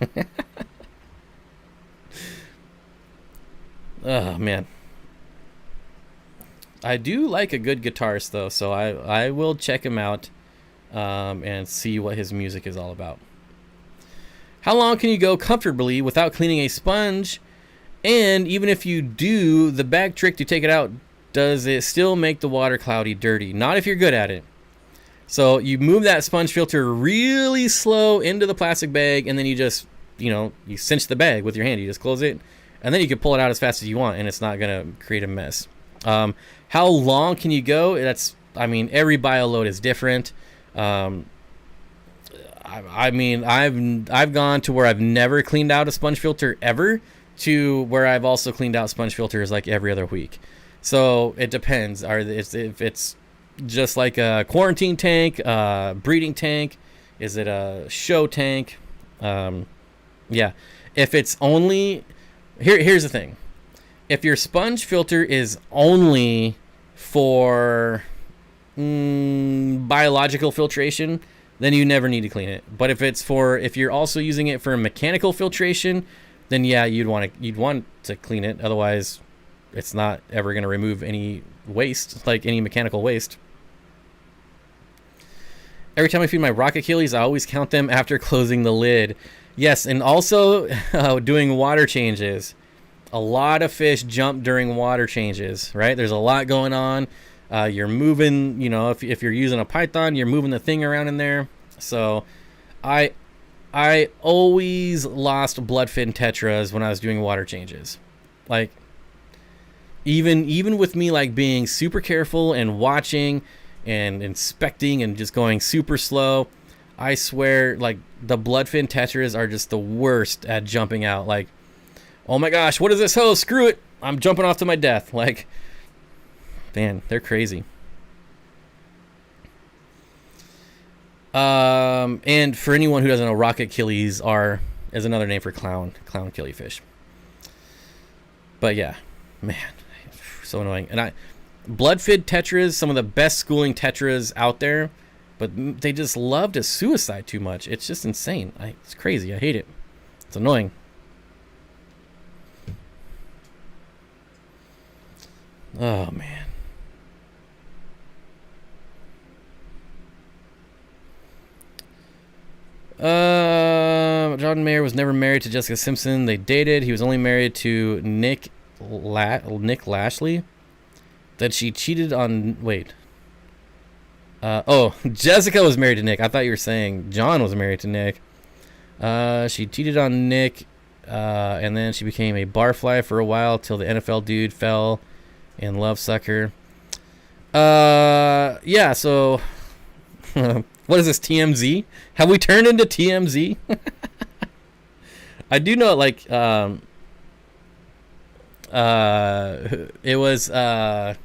Oh man, I do like a good guitarist though, so I will check him out and see what his music is all about. How long can you go comfortably without cleaning a sponge? And even if you do the bag trick to take it out, does it still make the water cloudy dirty? Not if you're good at it. So you move that sponge filter really slow into the plastic bag, and then you just, you cinch the bag with your hand. You just close it, and then you can pull it out as fast as you want, and it's not going to create a mess. How long can you go? Every bio load is different. I've gone to where I've never cleaned out a sponge filter ever, to where I've also cleaned out sponge filters like every other week. So it depends. If it's just like a quarantine tank, breeding tank, is it a show tank? If it's only, here's the thing. If your sponge filter is only for biological filtration, then you never need to clean it. But if you're also using it for mechanical filtration, then yeah, you'd want to clean it. Otherwise, it's not ever going to remove any waste, like any mechanical waste. Every time I feed my rock Achilles, I always count them after closing the lid. Yes, and also doing water changes. A lot of fish jump during water changes, right? There's a lot going on. You're moving, if you're using a python, you're moving the thing around in there. So I always lost bloodfin tetras when I was doing water changes. Like, even with me like being super careful and watching and inspecting and just going super slow, I swear, like, the bloodfin tetras are just the worst at jumping out. Like, oh my gosh, what is this hose? Screw it, I'm jumping off to my death. Like, man, they're crazy. And for anyone who doesn't know, rock Achilles is another name for clown killifish. But yeah, man, so annoying. And bloodfin tetras, some of the best schooling tetras out there, but they just love to suicide too much. It's just insane. It's crazy. I hate it. It's annoying. Oh man. John Mayer was never married to Jessica Simpson. They dated. He was only married to Nick Lashley. That she cheated on. Wait. Jessica was married to Nick. I thought you were saying John was married to Nick. She cheated on Nick, and then she became a barfly for a while till the NFL dude fell in love sucker. Yeah. So. What is this, TMZ? Have we turned into TMZ? I do know, like, it was the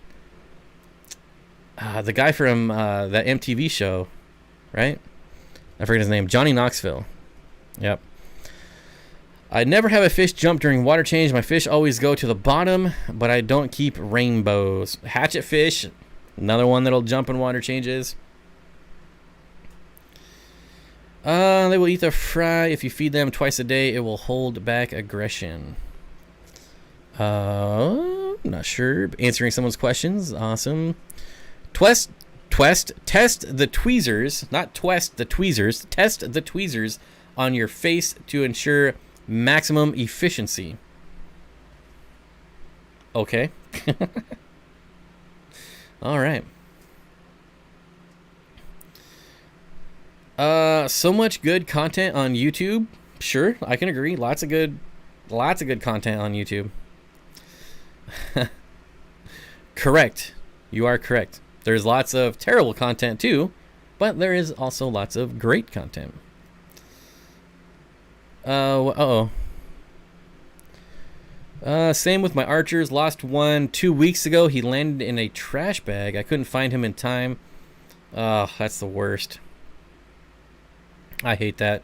guy from that MTV show, right? I forget his name. Johnny Knoxville. Yep. I never have a fish jump during water change. My fish always go to the bottom, but I don't keep rainbows. Hatchet fish, another one that'll jump in water changes. They will eat the fry. If you feed them twice a day, it will hold back aggression. Not sure. Answering someone's questions. Awesome. Test the tweezers, not twist the tweezers. Test the tweezers on your face to ensure maximum efficiency. Okay. All right. So much good content on YouTube. Sure, I can agree. Lots of good content on YouTube. Correct. You are correct. There's lots of terrible content too, but there is also lots of great content. Same with my archers. Lost one 2 weeks ago. He landed in a trash bag. I couldn't find him in time. That's the worst. I hate that.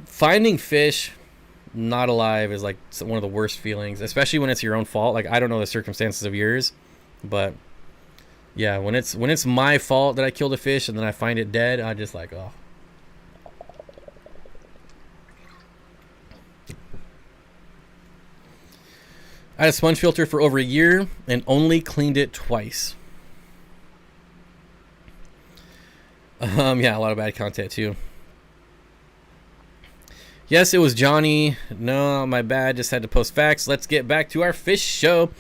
Finding fish not alive is like one of the worst feelings, especially when it's your own fault. Like, I don't know the circumstances of yours, but yeah, when it's my fault that I killed a fish and then I find it dead, I just like, oh. I had a sponge filter for over a year and only cleaned it twice. Yeah, a lot of bad content too. Yes, it was Johnny. No, my bad. Just had to post facts. Let's get back to our fish show.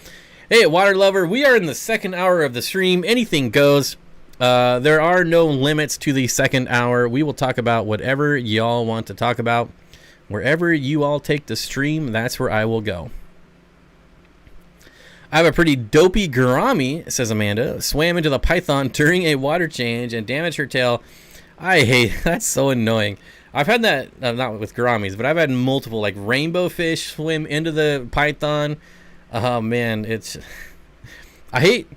Hey, water lover, we are in the second hour of the stream. Anything goes. There are no limits to the second hour. We will talk about whatever y'all want to talk about. Wherever you all take the stream, that's where I will go. I have a pretty dopey Gourami, says Amanda. Swam into the python during a water change and damaged her tail. I hate that's so annoying. I've had that, not with Gouramis, but I've had multiple, like, rainbow fish swim into the python. Oh, man, it's... I hate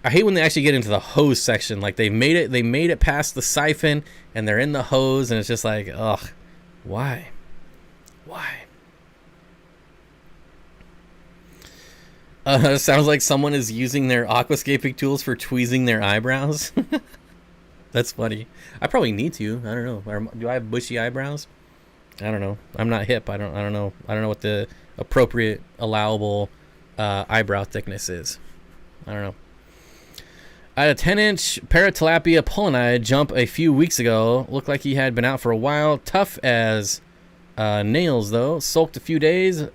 when they actually get into the hose section. Like, they made it past the siphon, and they're in the hose, and it's just like, ugh, why? Sounds like someone is using their aquascaping tools for tweezing their eyebrows. That's funny. I probably need to. I don't know. Do I have bushy eyebrows? I don't know. I'm not hip. I don't know. I don't know what the appropriate allowable eyebrow thickness is. I don't know. I had a 10-inch Paratilapia pollini jump a few weeks ago. Looked like he had been out for a while. Tough as nails, though. Sulked a few days.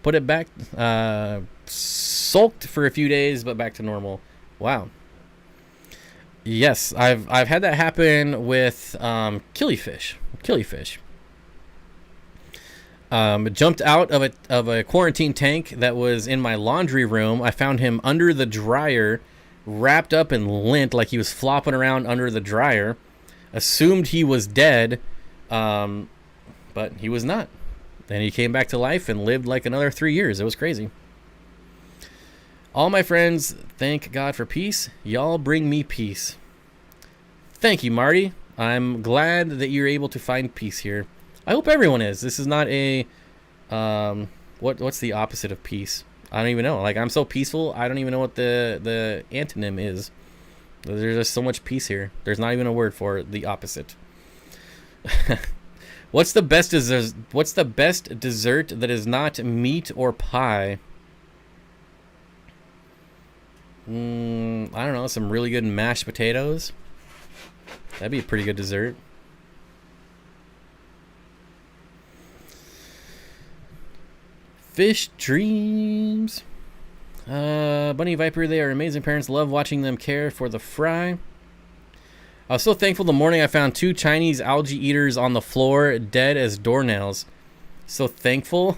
Put it back. Sulked for a few days, but back to normal. Wow. Yes, I've had that happen with killifish. Jumped out of a quarantine tank that was in my laundry room. I found him under the dryer, wrapped up in lint, like he was flopping around under the dryer. Assumed he was dead, but he was not. Then he came back to life and lived like another 3 years. It was crazy. All my friends, thank God for peace. Y'all bring me peace. Thank you, Marty. I'm glad that you're able to find peace here. I hope everyone is. This is not a... what's the opposite of peace? I don't even know. Like, I'm so peaceful, I don't even know what the antonym is. There's just so much peace here. There's not even a word for the opposite. What's the best dessert that is not meat or pie? I don't know, some really good mashed potatoes. That'd be a pretty good dessert. Fish dreams. Bunny Viper, they are amazing parents. Love watching them care for the fry. I was so thankful the morning I found 2 Chinese algae eaters on the floor, dead as doornails. So thankful.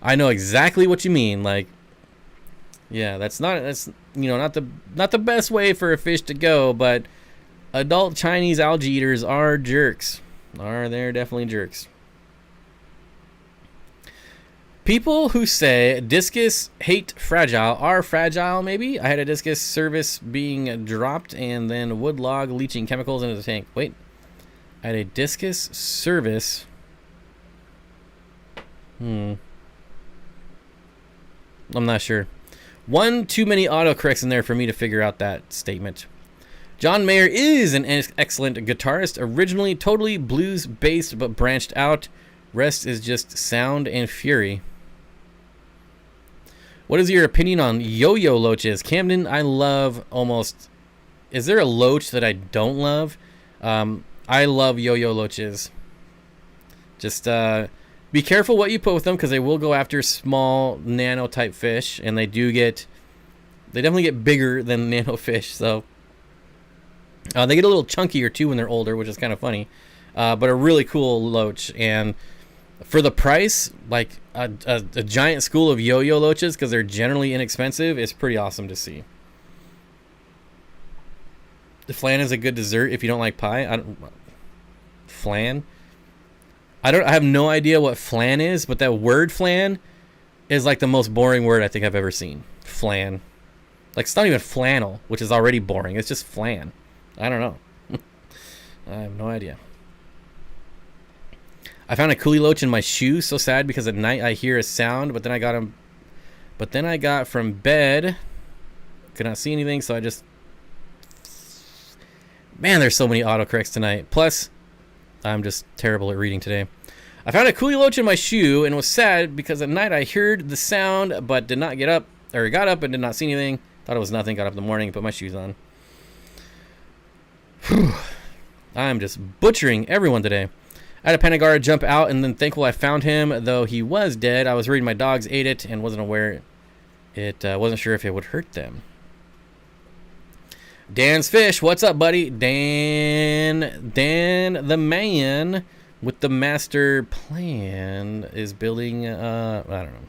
I know exactly what you mean. Like, yeah, that's not the best way for a fish to go, but adult Chinese algae eaters are jerks. They're definitely jerks. People who say discus hate fragile are fragile, maybe? I had a discus service being dropped and then wood log leaching chemicals into the tank. Wait. I had a discus service. I'm not sure. One too many autocorrects in there for me to figure out that statement. John Mayer is an excellent guitarist. Originally totally blues-based but branched out. Rest is just sound and fury. What is your opinion on yo-yo loaches? Camden, I love almost... Is there a loach that I don't love? I love yo-yo loaches. Just be careful what you put with them, because they will go after small nano type fish, and they definitely get bigger than nano fish. So they get a little chunkier too when they're older, which is kind of funny. But a really cool loach, and for the price, like a giant school of yo-yo loaches, because they're generally inexpensive, is pretty awesome to see. The flan is a good dessert if you don't like pie. Flan? I have no idea what flan is, but that word flan is like the most boring word I think I've ever seen. Flan. Like, it's not even flannel, which is already boring. It's just flan. I don't know. I have no idea. I found a coolie loach in my shoe. So sad, because at night I hear a sound, but then I got from bed. Could not see anything, so I just... Man, there's so many autocorrects tonight. Plus, I'm just terrible at reading today. I found a coolie loach in my shoe and was sad because at night I heard the sound but did not get up, or got up and did not see anything. Thought it was nothing, got up in the morning, put my shoes on. Whew. I'm just butchering everyone today. I had a Panagara jump out and then thankful I found him, though he was dead. I was worried my dogs ate it and wasn't aware wasn't sure if it would hurt them. Dan's Fish, what's up, buddy? Dan, the man with the master plan is building, I don't know.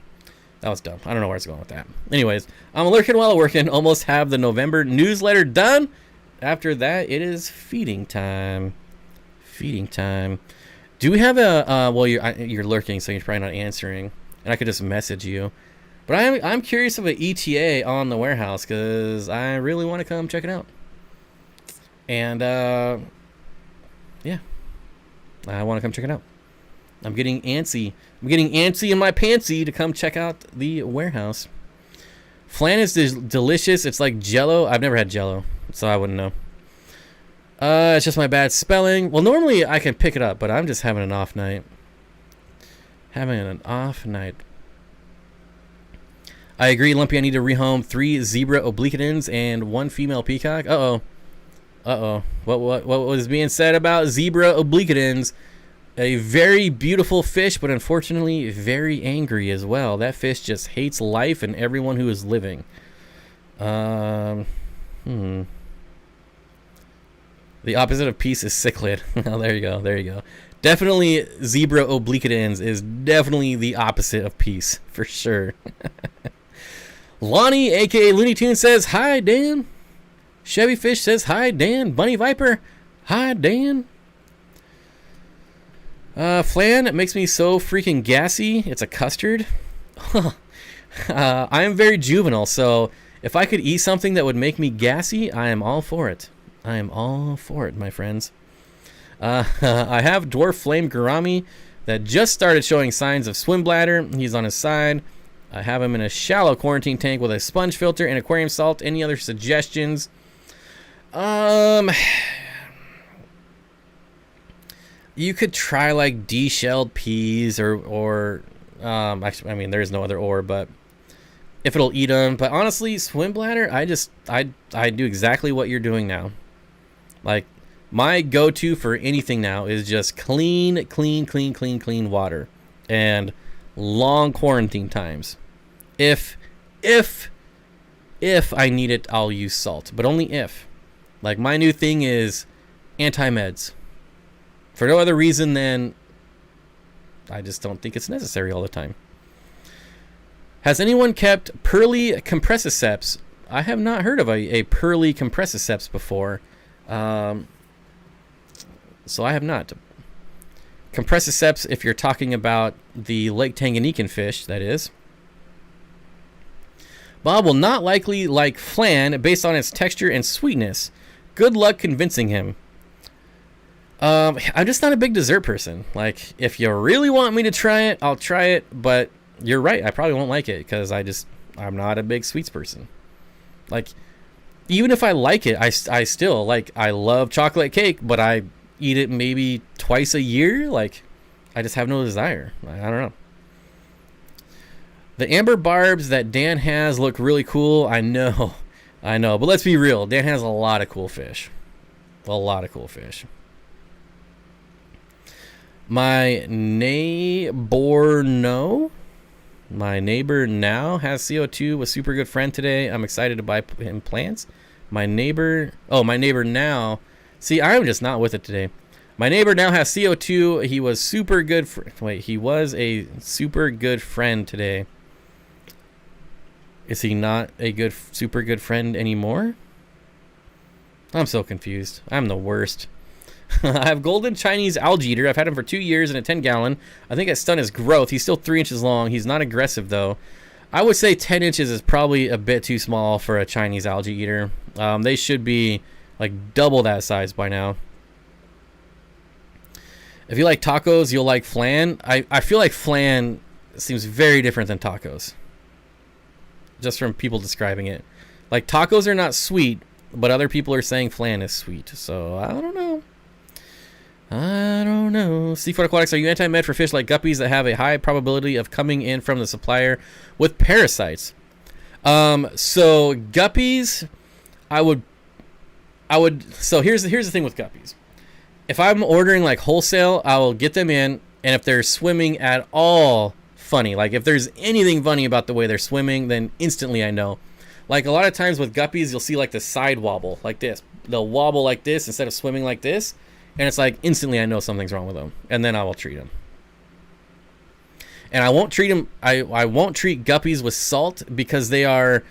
That was dumb. I don't know where it's going with that. Anyways, I'm lurking while working. Almost have the November newsletter done. After that, it is feeding time. Feeding time. Do we have a, well, you're lurking, so you're probably not answering. And I could just message you. But I'm curious of an ETA on the warehouse, because I really want to come check it out. And, yeah. I want to come check it out. I'm getting antsy. I'm getting antsy in my pantsy to come check out the warehouse. Flan is delicious. It's like Jello. I've never had Jello, so I wouldn't know. It's just my bad spelling. Well, normally I can pick it up, but I'm just having an off night. Having an off night. I agree, Lumpy. I need to rehome 3 zebra obliquitans and 1 female peacock. Uh-oh. Uh-oh. What was being said about zebra obliquitans? A very beautiful fish, but unfortunately very angry as well. That fish just hates life and everyone who is living. The opposite of peace is cichlid. Oh, there you go. There you go. Definitely zebra obliquitans is definitely the opposite of peace, for sure. Lonnie, a.k.a. Looney Tunes, says, hi, Dan. Chevy Fish says, hi, Dan. Bunny Viper, hi, Dan. Flan, it makes me so freaking gassy. It's a custard. I am very juvenile, so if I could eat something that would make me gassy, I am all for it. I am all for it, my friends. I have Dwarf Flame Gourami that just started showing signs of swim bladder. He's on his side. I have him in a shallow quarantine tank with a sponge filter and aquarium salt. Any other suggestions? You could try like de-shelled peas or actually, I mean, there is no other ore, but if it'll eat them. But honestly, swim bladder, I do exactly what you're doing now. Like, my go-to for anything now is just clean water and long quarantine times. If I need it, I'll use salt, but only if. Like, my new thing is anti-meds. For no other reason than I just don't think it's necessary all the time. Has anyone kept pearly compressiceps? I have not heard of a pearly compressiceps before. So I have not. Compressiceps, if you're talking about the Lake Tanganyikan fish, that is. Bob will not likely like flan based on its texture and sweetness. Good luck convincing him. I'm just not a big dessert person. Like, if you really want me to try it, I'll try it. But you're right, I probably won't like it because I'm not a big sweets person. Like, even if I like it, I still, like, I love chocolate cake, but I eat it maybe twice a year. Like, I just have no desire. I don't know. The amber barbs that Dan has look really cool. I know. But let's be real. Dan has a lot of cool fish. My neighbor now has CO2 with super good friend today. I'm excited to buy him plants. My neighbor now. See, I'm just not with it today. My neighbor now has CO2. He was super good. He was a super good friend today. Is he not a super good friend anymore? I'm so confused. I'm the worst. I have golden Chinese algae eater. I've had him for 2 years in a 10-gallon. I think I stunned his growth. He's still 3 inches long. He's not aggressive, though. I would say 10 inches is probably a bit too small for a Chinese algae eater. They should be like double that size by now. If you like tacos, you'll like flan. I feel like flan seems very different than tacos. Just from people describing it. Like, tacos are not sweet, but other people are saying flan is sweet. So, I don't know. Steenfott Aquatics, are you anti-med for fish like guppies that have a high probability of coming in from the supplier with parasites? So guppies, so here's the thing with guppies. If I'm ordering like wholesale, I will get them in, and if they're swimming at all funny, like if there's anything funny about the way they're swimming, then instantly I know. Like a lot of times with guppies, you'll see like the side wobble like this. They'll wobble like this instead of swimming like this. And it's like instantly I know something's wrong with them. And then I will treat them. And I won't treat them. I won't treat guppies with salt because they are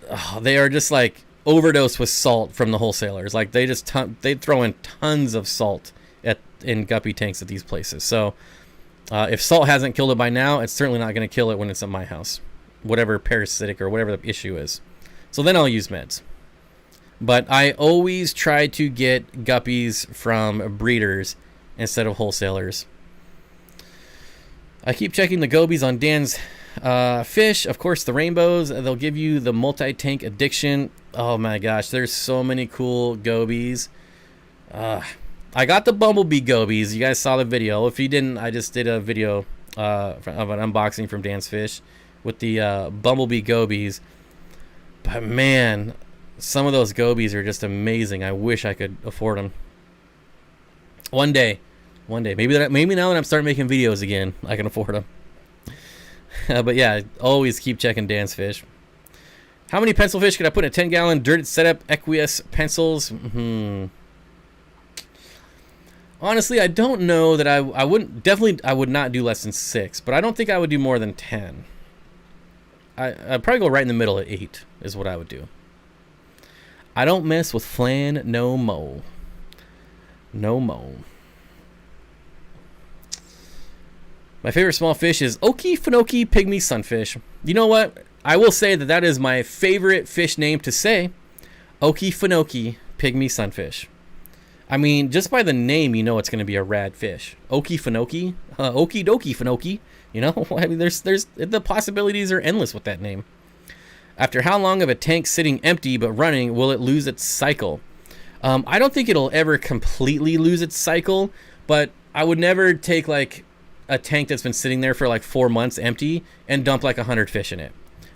just like overdosed with salt from the wholesalers. Like they throw in tons of salt in guppy tanks at these places. So if salt hasn't killed it by now, it's certainly not going to kill it when it's at my house, whatever parasitic or whatever the issue is. So then I'll use meds. But I always try to get guppies from breeders instead of wholesalers. I keep checking the gobies on Dan's fish. Of course, the rainbows, they'll give you the multi-tank addiction. Oh my gosh, there's so many cool gobies. I got the Bumblebee Gobies. You guys saw the video. If you didn't, I just did a video of an unboxing from Dan's Fish with the Bumblebee Gobies. But man, some of those gobies are just amazing. I wish I could afford them. One day. Maybe now that I'm starting making videos again, I can afford them. But yeah, always keep checking Dan's Fish. How many pencil fish could I put in a 10-gallon dirted setup? Aqueous pencils? Honestly, I don't know that I would not do less than 6, but I don't think I would do more than 10. I'd probably go right in the middle at 8 is what I would do. I don't mess with flan no mo. No mo. My favorite small fish is Okefenokee Pygmy Sunfish. You know what? I will say that is my favorite fish name to say. Okefenokee Pygmy Sunfish. I mean, just by the name, you know it's going to be a rad fish. Okefenokee, okie dokie Fenokee. You know, I mean, there's the possibilities are endless with that name. After how long of a tank sitting empty but running will it lose its cycle? I don't think it'll ever completely lose its cycle, but I would never take like a tank that's been sitting there for like 4 months empty and dump like 100 fish in it.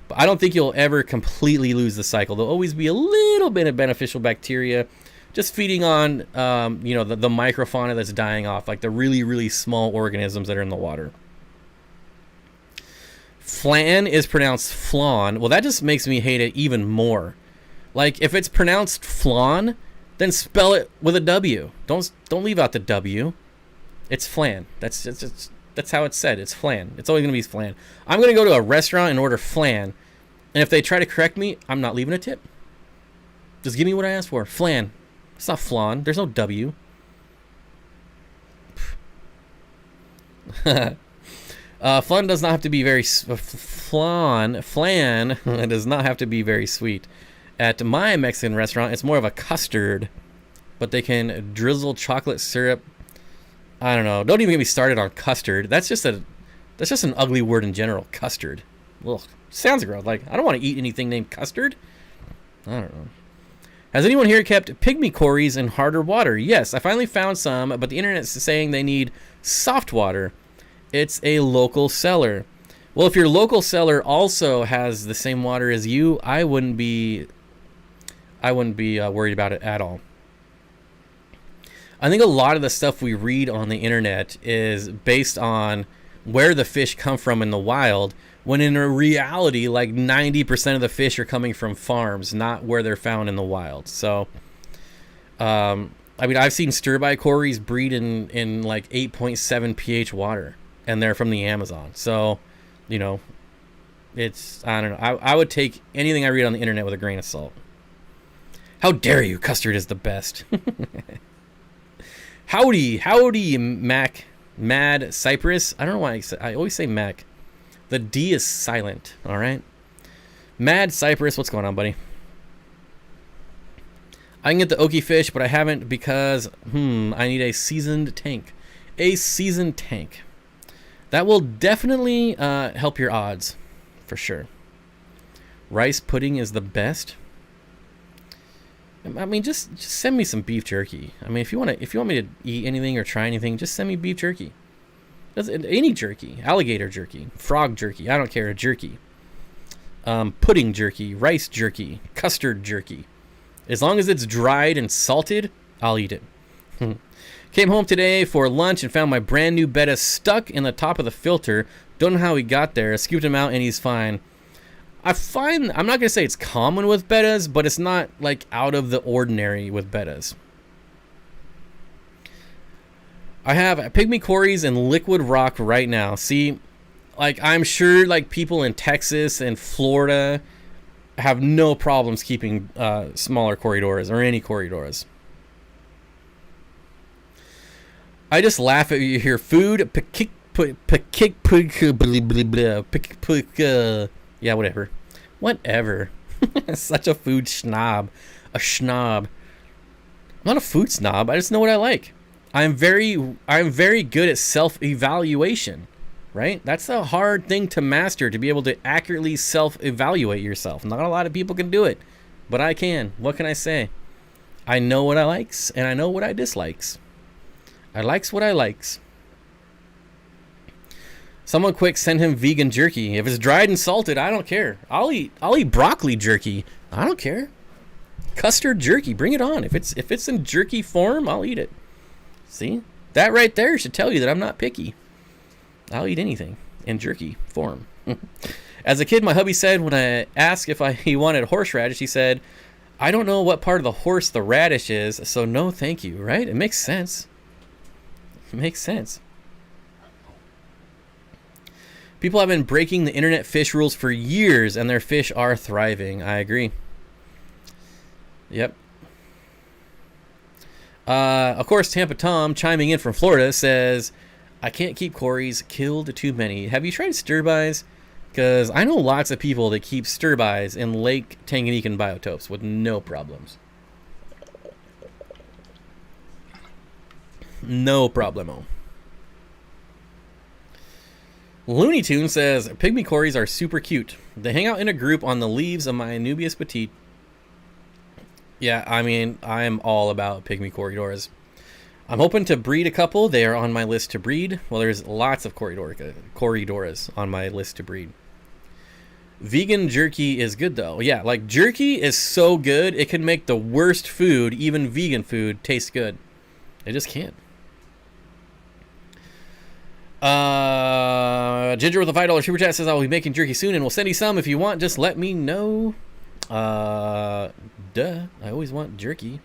But I don't think you'll ever completely lose the cycle. There'll always be a little bit of beneficial bacteria just feeding on, the microfauna that's dying off, like the really, really small organisms that are in the water. Flan is pronounced flan. Well, that just makes me hate it even more. Like, if it's pronounced flan, then spell it with a W. Don't leave out the W. It's flan. That's how it's said. It's flan. It's always going to be flan. I'm going to go to a restaurant and order flan, and if they try to correct me, I'm not leaving a tip. Just give me what I asked for. Flan. It's not flan. There's no W. Flan does not have to be very flan does not have to be very sweet. At my Mexican restaurant, it's more of a custard, but they can drizzle chocolate syrup. I don't know. Don't even get me started on custard. That's just an ugly word in general. Custard. Ugh. Sounds gross. Like, I don't want to eat anything named custard. I don't know. Has anyone here kept Pygmy Quarries in harder water? Yes, I finally found some, but the internet's saying they need soft water. It's a local seller. Well, if your local seller also has the same water as you, I wouldn't be worried about it at all. I think a lot of the stuff we read on the internet is based on where the fish come from in the wild, when in reality, like 90% of the fish are coming from farms, not where they're found in the wild. So, I mean, I've seen stir-by quarries breed in like 8.7 pH water, and they're from the Amazon. So, you know, I don't know. I would take anything I read on the internet with a grain of salt. How dare you? Custard is the best. Howdy, Mad Cypress. I don't know why I always say Mac. The D is silent, all right? Mad Cypress, what's going on, buddy? I can get the Okie fish, but I haven't because, I need a seasoned tank. A seasoned tank. That will definitely help your odds, for sure. Rice pudding is the best. I mean, just send me some beef jerky. I mean, if you want me to eat anything or try anything, just send me beef jerky. Any jerky, alligator jerky, frog jerky, I don't care, jerky. Pudding jerky, rice jerky, custard jerky. As long as it's dried and salted, I'll eat it. Came home today for lunch and found my brand new betta stuck in the top of the filter. Don't know how he got there. I scooped him out and he's fine. I find, I'm not going to say it's common with bettas, but it's not like out of the ordinary with bettas. I have Pygmy Quarries and Liquid Rock right now. See, like I'm sure like people in Texas and Florida have no problems keeping smaller Corridoras or any Corridoras. I just laugh at you here. Food, yeah, whatever. Whatever. Such a food snob. A schnob. I'm not a food snob. I just know what I like. I'm very good at self-evaluation, right? That's a hard thing to master, to be able to accurately self-evaluate yourself. Not a lot of people can do it, but I can. What can I say? I know what I likes, and I know what I dislikes. I likes what I likes. Someone quick send him vegan jerky. If it's dried and salted, I don't care. I'll eat broccoli jerky. I don't care. Custard jerky, bring it on. If it's in jerky form, I'll eat it. See? That right there should tell you that I'm not picky. I'll eat anything in jerky form. As a kid, my hubby said when I asked if he wanted horseradish, he said, I don't know what part of the horse the radish is, so no thank you, right? It makes sense. It makes sense. People have been breaking the internet fish rules for years, and their fish are thriving. I agree. Yep. Of course, Tampa Tom, chiming in from Florida, says, I can't keep Corys, killed too many. Have you tried stir-bys? Because I know lots of people that keep stir-bys in Lake Tanganyika biotopes with no problems. No problemo. Looney Tune says, Pygmy Quarries are super cute. They hang out in a group on the leaves of my Anubias petite. Yeah, I mean, I'm all about Pygmy Corridoras. I'm hoping to breed a couple. They are on my list to breed. Well, there's lots of Corridoras on my list to breed. Vegan jerky is good, though. Yeah, like, jerky is so good, it can make the worst food, even vegan food, taste good. It just can't. Ginger with a $5 super chat says, I'll be making jerky soon and we'll send you some if you want. Just let me know. Duh. I always want jerky.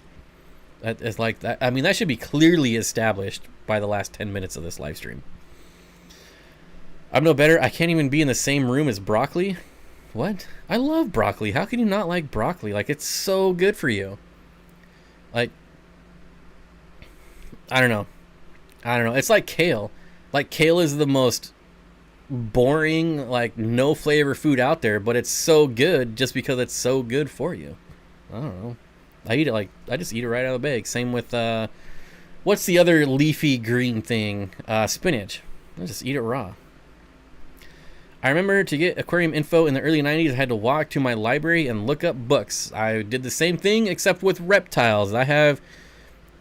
It's like that. I mean, that should be clearly established by the last 10 minutes of this live stream. I'm no better. I can't even be in the same room as broccoli. What? I love broccoli. How can you not like broccoli? Like, it's so good for you. Like, I don't know. It's like kale. Like, kale is the most boring, like, no flavor food out there, but it's so good just because it's so good for you. I don't know. I eat it like, I just eat it right out of the bag. Same with, what's the other leafy green thing? Spinach. I just eat it raw. I remember to get aquarium info in the early 90s, I had to walk to my library and look up books. I did the same thing except with reptiles. I have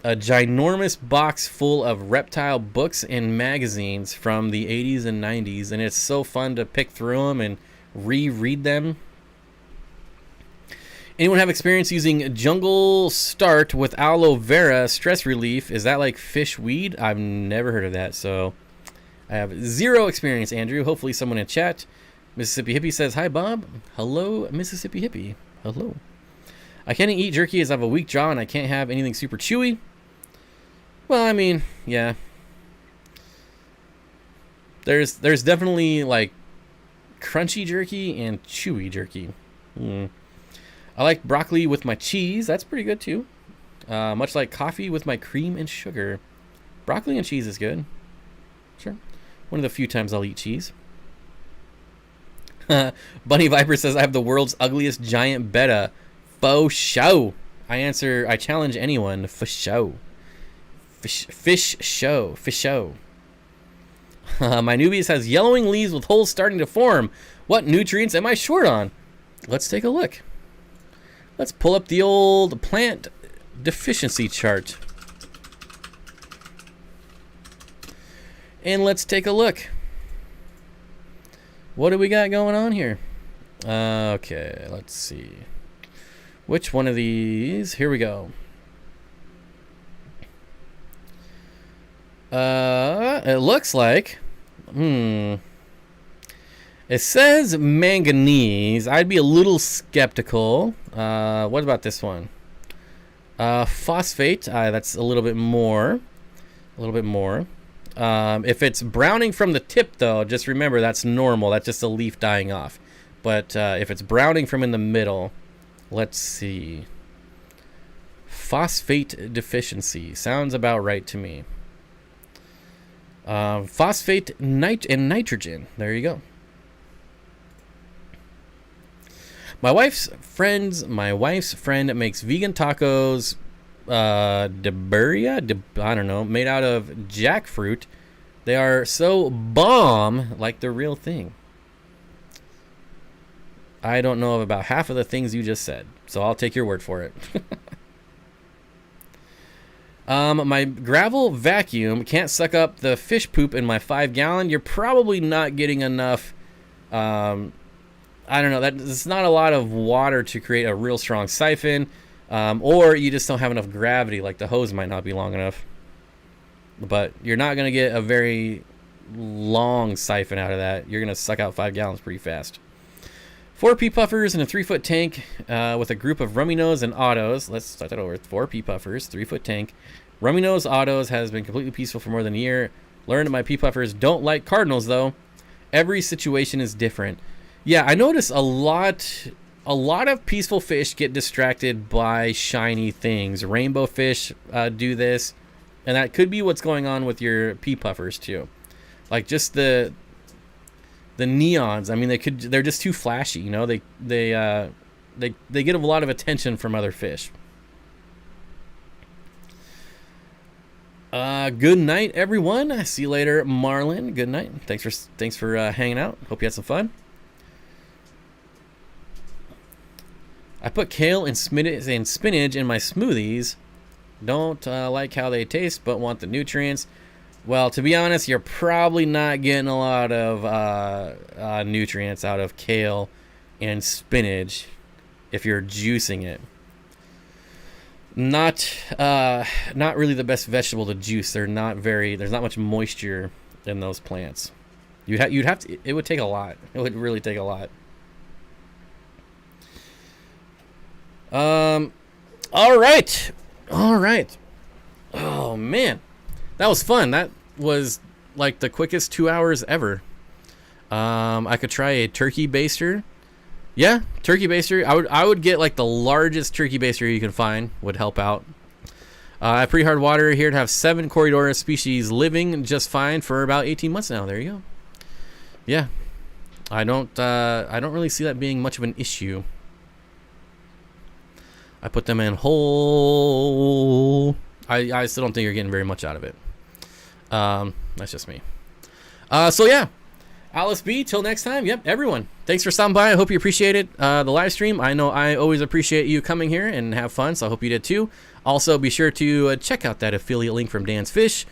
a ginormous box full of reptile books and magazines from the 80s and 90s, and it's so fun to pick through them and reread them. Anyone have experience using Jungle Start with aloe vera stress relief? Is that like fish weed? I've never heard of that, so I have zero experience, Andrew. Hopefully someone in chat. Mississippi Hippie says, hi, Bob. Hello, Mississippi Hippie. Hello. I can't eat jerky as I have a weak jaw and I can't have anything super chewy. Well, I mean, yeah. There's definitely, like, crunchy jerky and chewy jerky. I like broccoli with my cheese. That's pretty good, too. Much like coffee with my cream and sugar. Broccoli and cheese is good. Sure. One of the few times I'll eat cheese. Bunny Viper says, I have the world's ugliest giant betta. Faux show. I challenge anyone. For show. Fish show. My Nubius has yellowing leaves with holes starting to form. What nutrients am I short on? Let's take a look. Let's pull up the old plant deficiency chart. And let's take a look. What do we got going on here? Okay, let's see. Which one of these? Here we go. It looks like, It says manganese. I'd be a little skeptical. What about this one? Phosphate. That's a little bit more. A little bit more. If it's browning from the tip, though, just remember that's normal. That's just a leaf dying off. But if it's browning from in the middle, let's see. Phosphate deficiency. Sounds about right to me. Phosphate and nitrogen. There you go. My wife's friend makes vegan tacos, I don't know, made out of jackfruit. They are so bomb, like the real thing. I don't know about half of the things you just said, so I'll take your word for it. My gravel vacuum can't suck up the fish poop in my 5-gallon. You're probably not getting enough. I don't know. It's not a lot of water to create a real strong siphon, or you just don't have enough gravity. Like the hose might not be long enough. But you're not going to get a very long siphon out of that. You're going to suck out 5 gallons pretty fast. 4 pea puffers in a 3-foot tank with a group of rummy nose and autos. Let's start that over. 4 pea puffers, 3-foot tank. Rummy nose autos has been completely peaceful for more than a year. Learned my pea puffers don't like cardinals though. Every situation is different. Yeah, I notice a lot of peaceful fish get distracted by shiny things. Rainbow fish do this, and that could be what's going on with your pea puffers too. Like just the neons. I mean, they're just too flashy. You know, they get a lot of attention from other fish. Good night, everyone. See you later, Marlin. Good night. Thanks for hanging out. Hope you had some fun. I put kale and spinach in my smoothies. Don't like how they taste, but want the nutrients. Well, to be honest, you're probably not getting a lot of nutrients out of kale and spinach if you're juicing it. Not really the best vegetable to juice. There's not much moisture in those plants. You'd have to. It would take a lot. It would really take a lot. All right. Oh man, that was fun. That was like the quickest 2 hours ever. I could try a turkey baster. Yeah, turkey baster. I would get like the largest turkey baster you can find. Would help out. I have pretty hard water here to have 7 Corydora species living just fine for about 18 months now. There you go. Yeah, I don't really see that being much of an issue. I put them in whole. I still don't think you're getting very much out of it. That's just me. So yeah, Alice B. Till next time. Yep, everyone. Thanks for stopping by. I hope you appreciate it. The live stream. I know I always appreciate you coming here and have fun. So I hope you did too. Also, be sure to check out that affiliate link from Dan's Fish.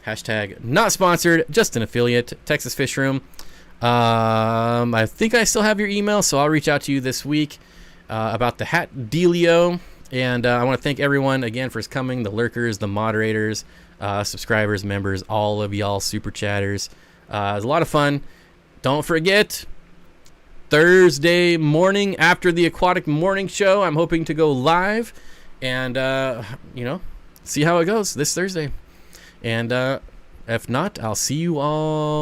Hashtag not sponsored, just an affiliate. Texas Fish Room. I think I still have your email, so I'll reach out to you this week. About the hat dealio, and I want to thank everyone again for coming, the lurkers, the moderators, subscribers, members, all of y'all super chatters. It was a lot of fun. Don't forget, Thursday morning after the Aquatic Morning Show, I'm hoping to go live and see how it goes this Thursday, and if not, I'll see you all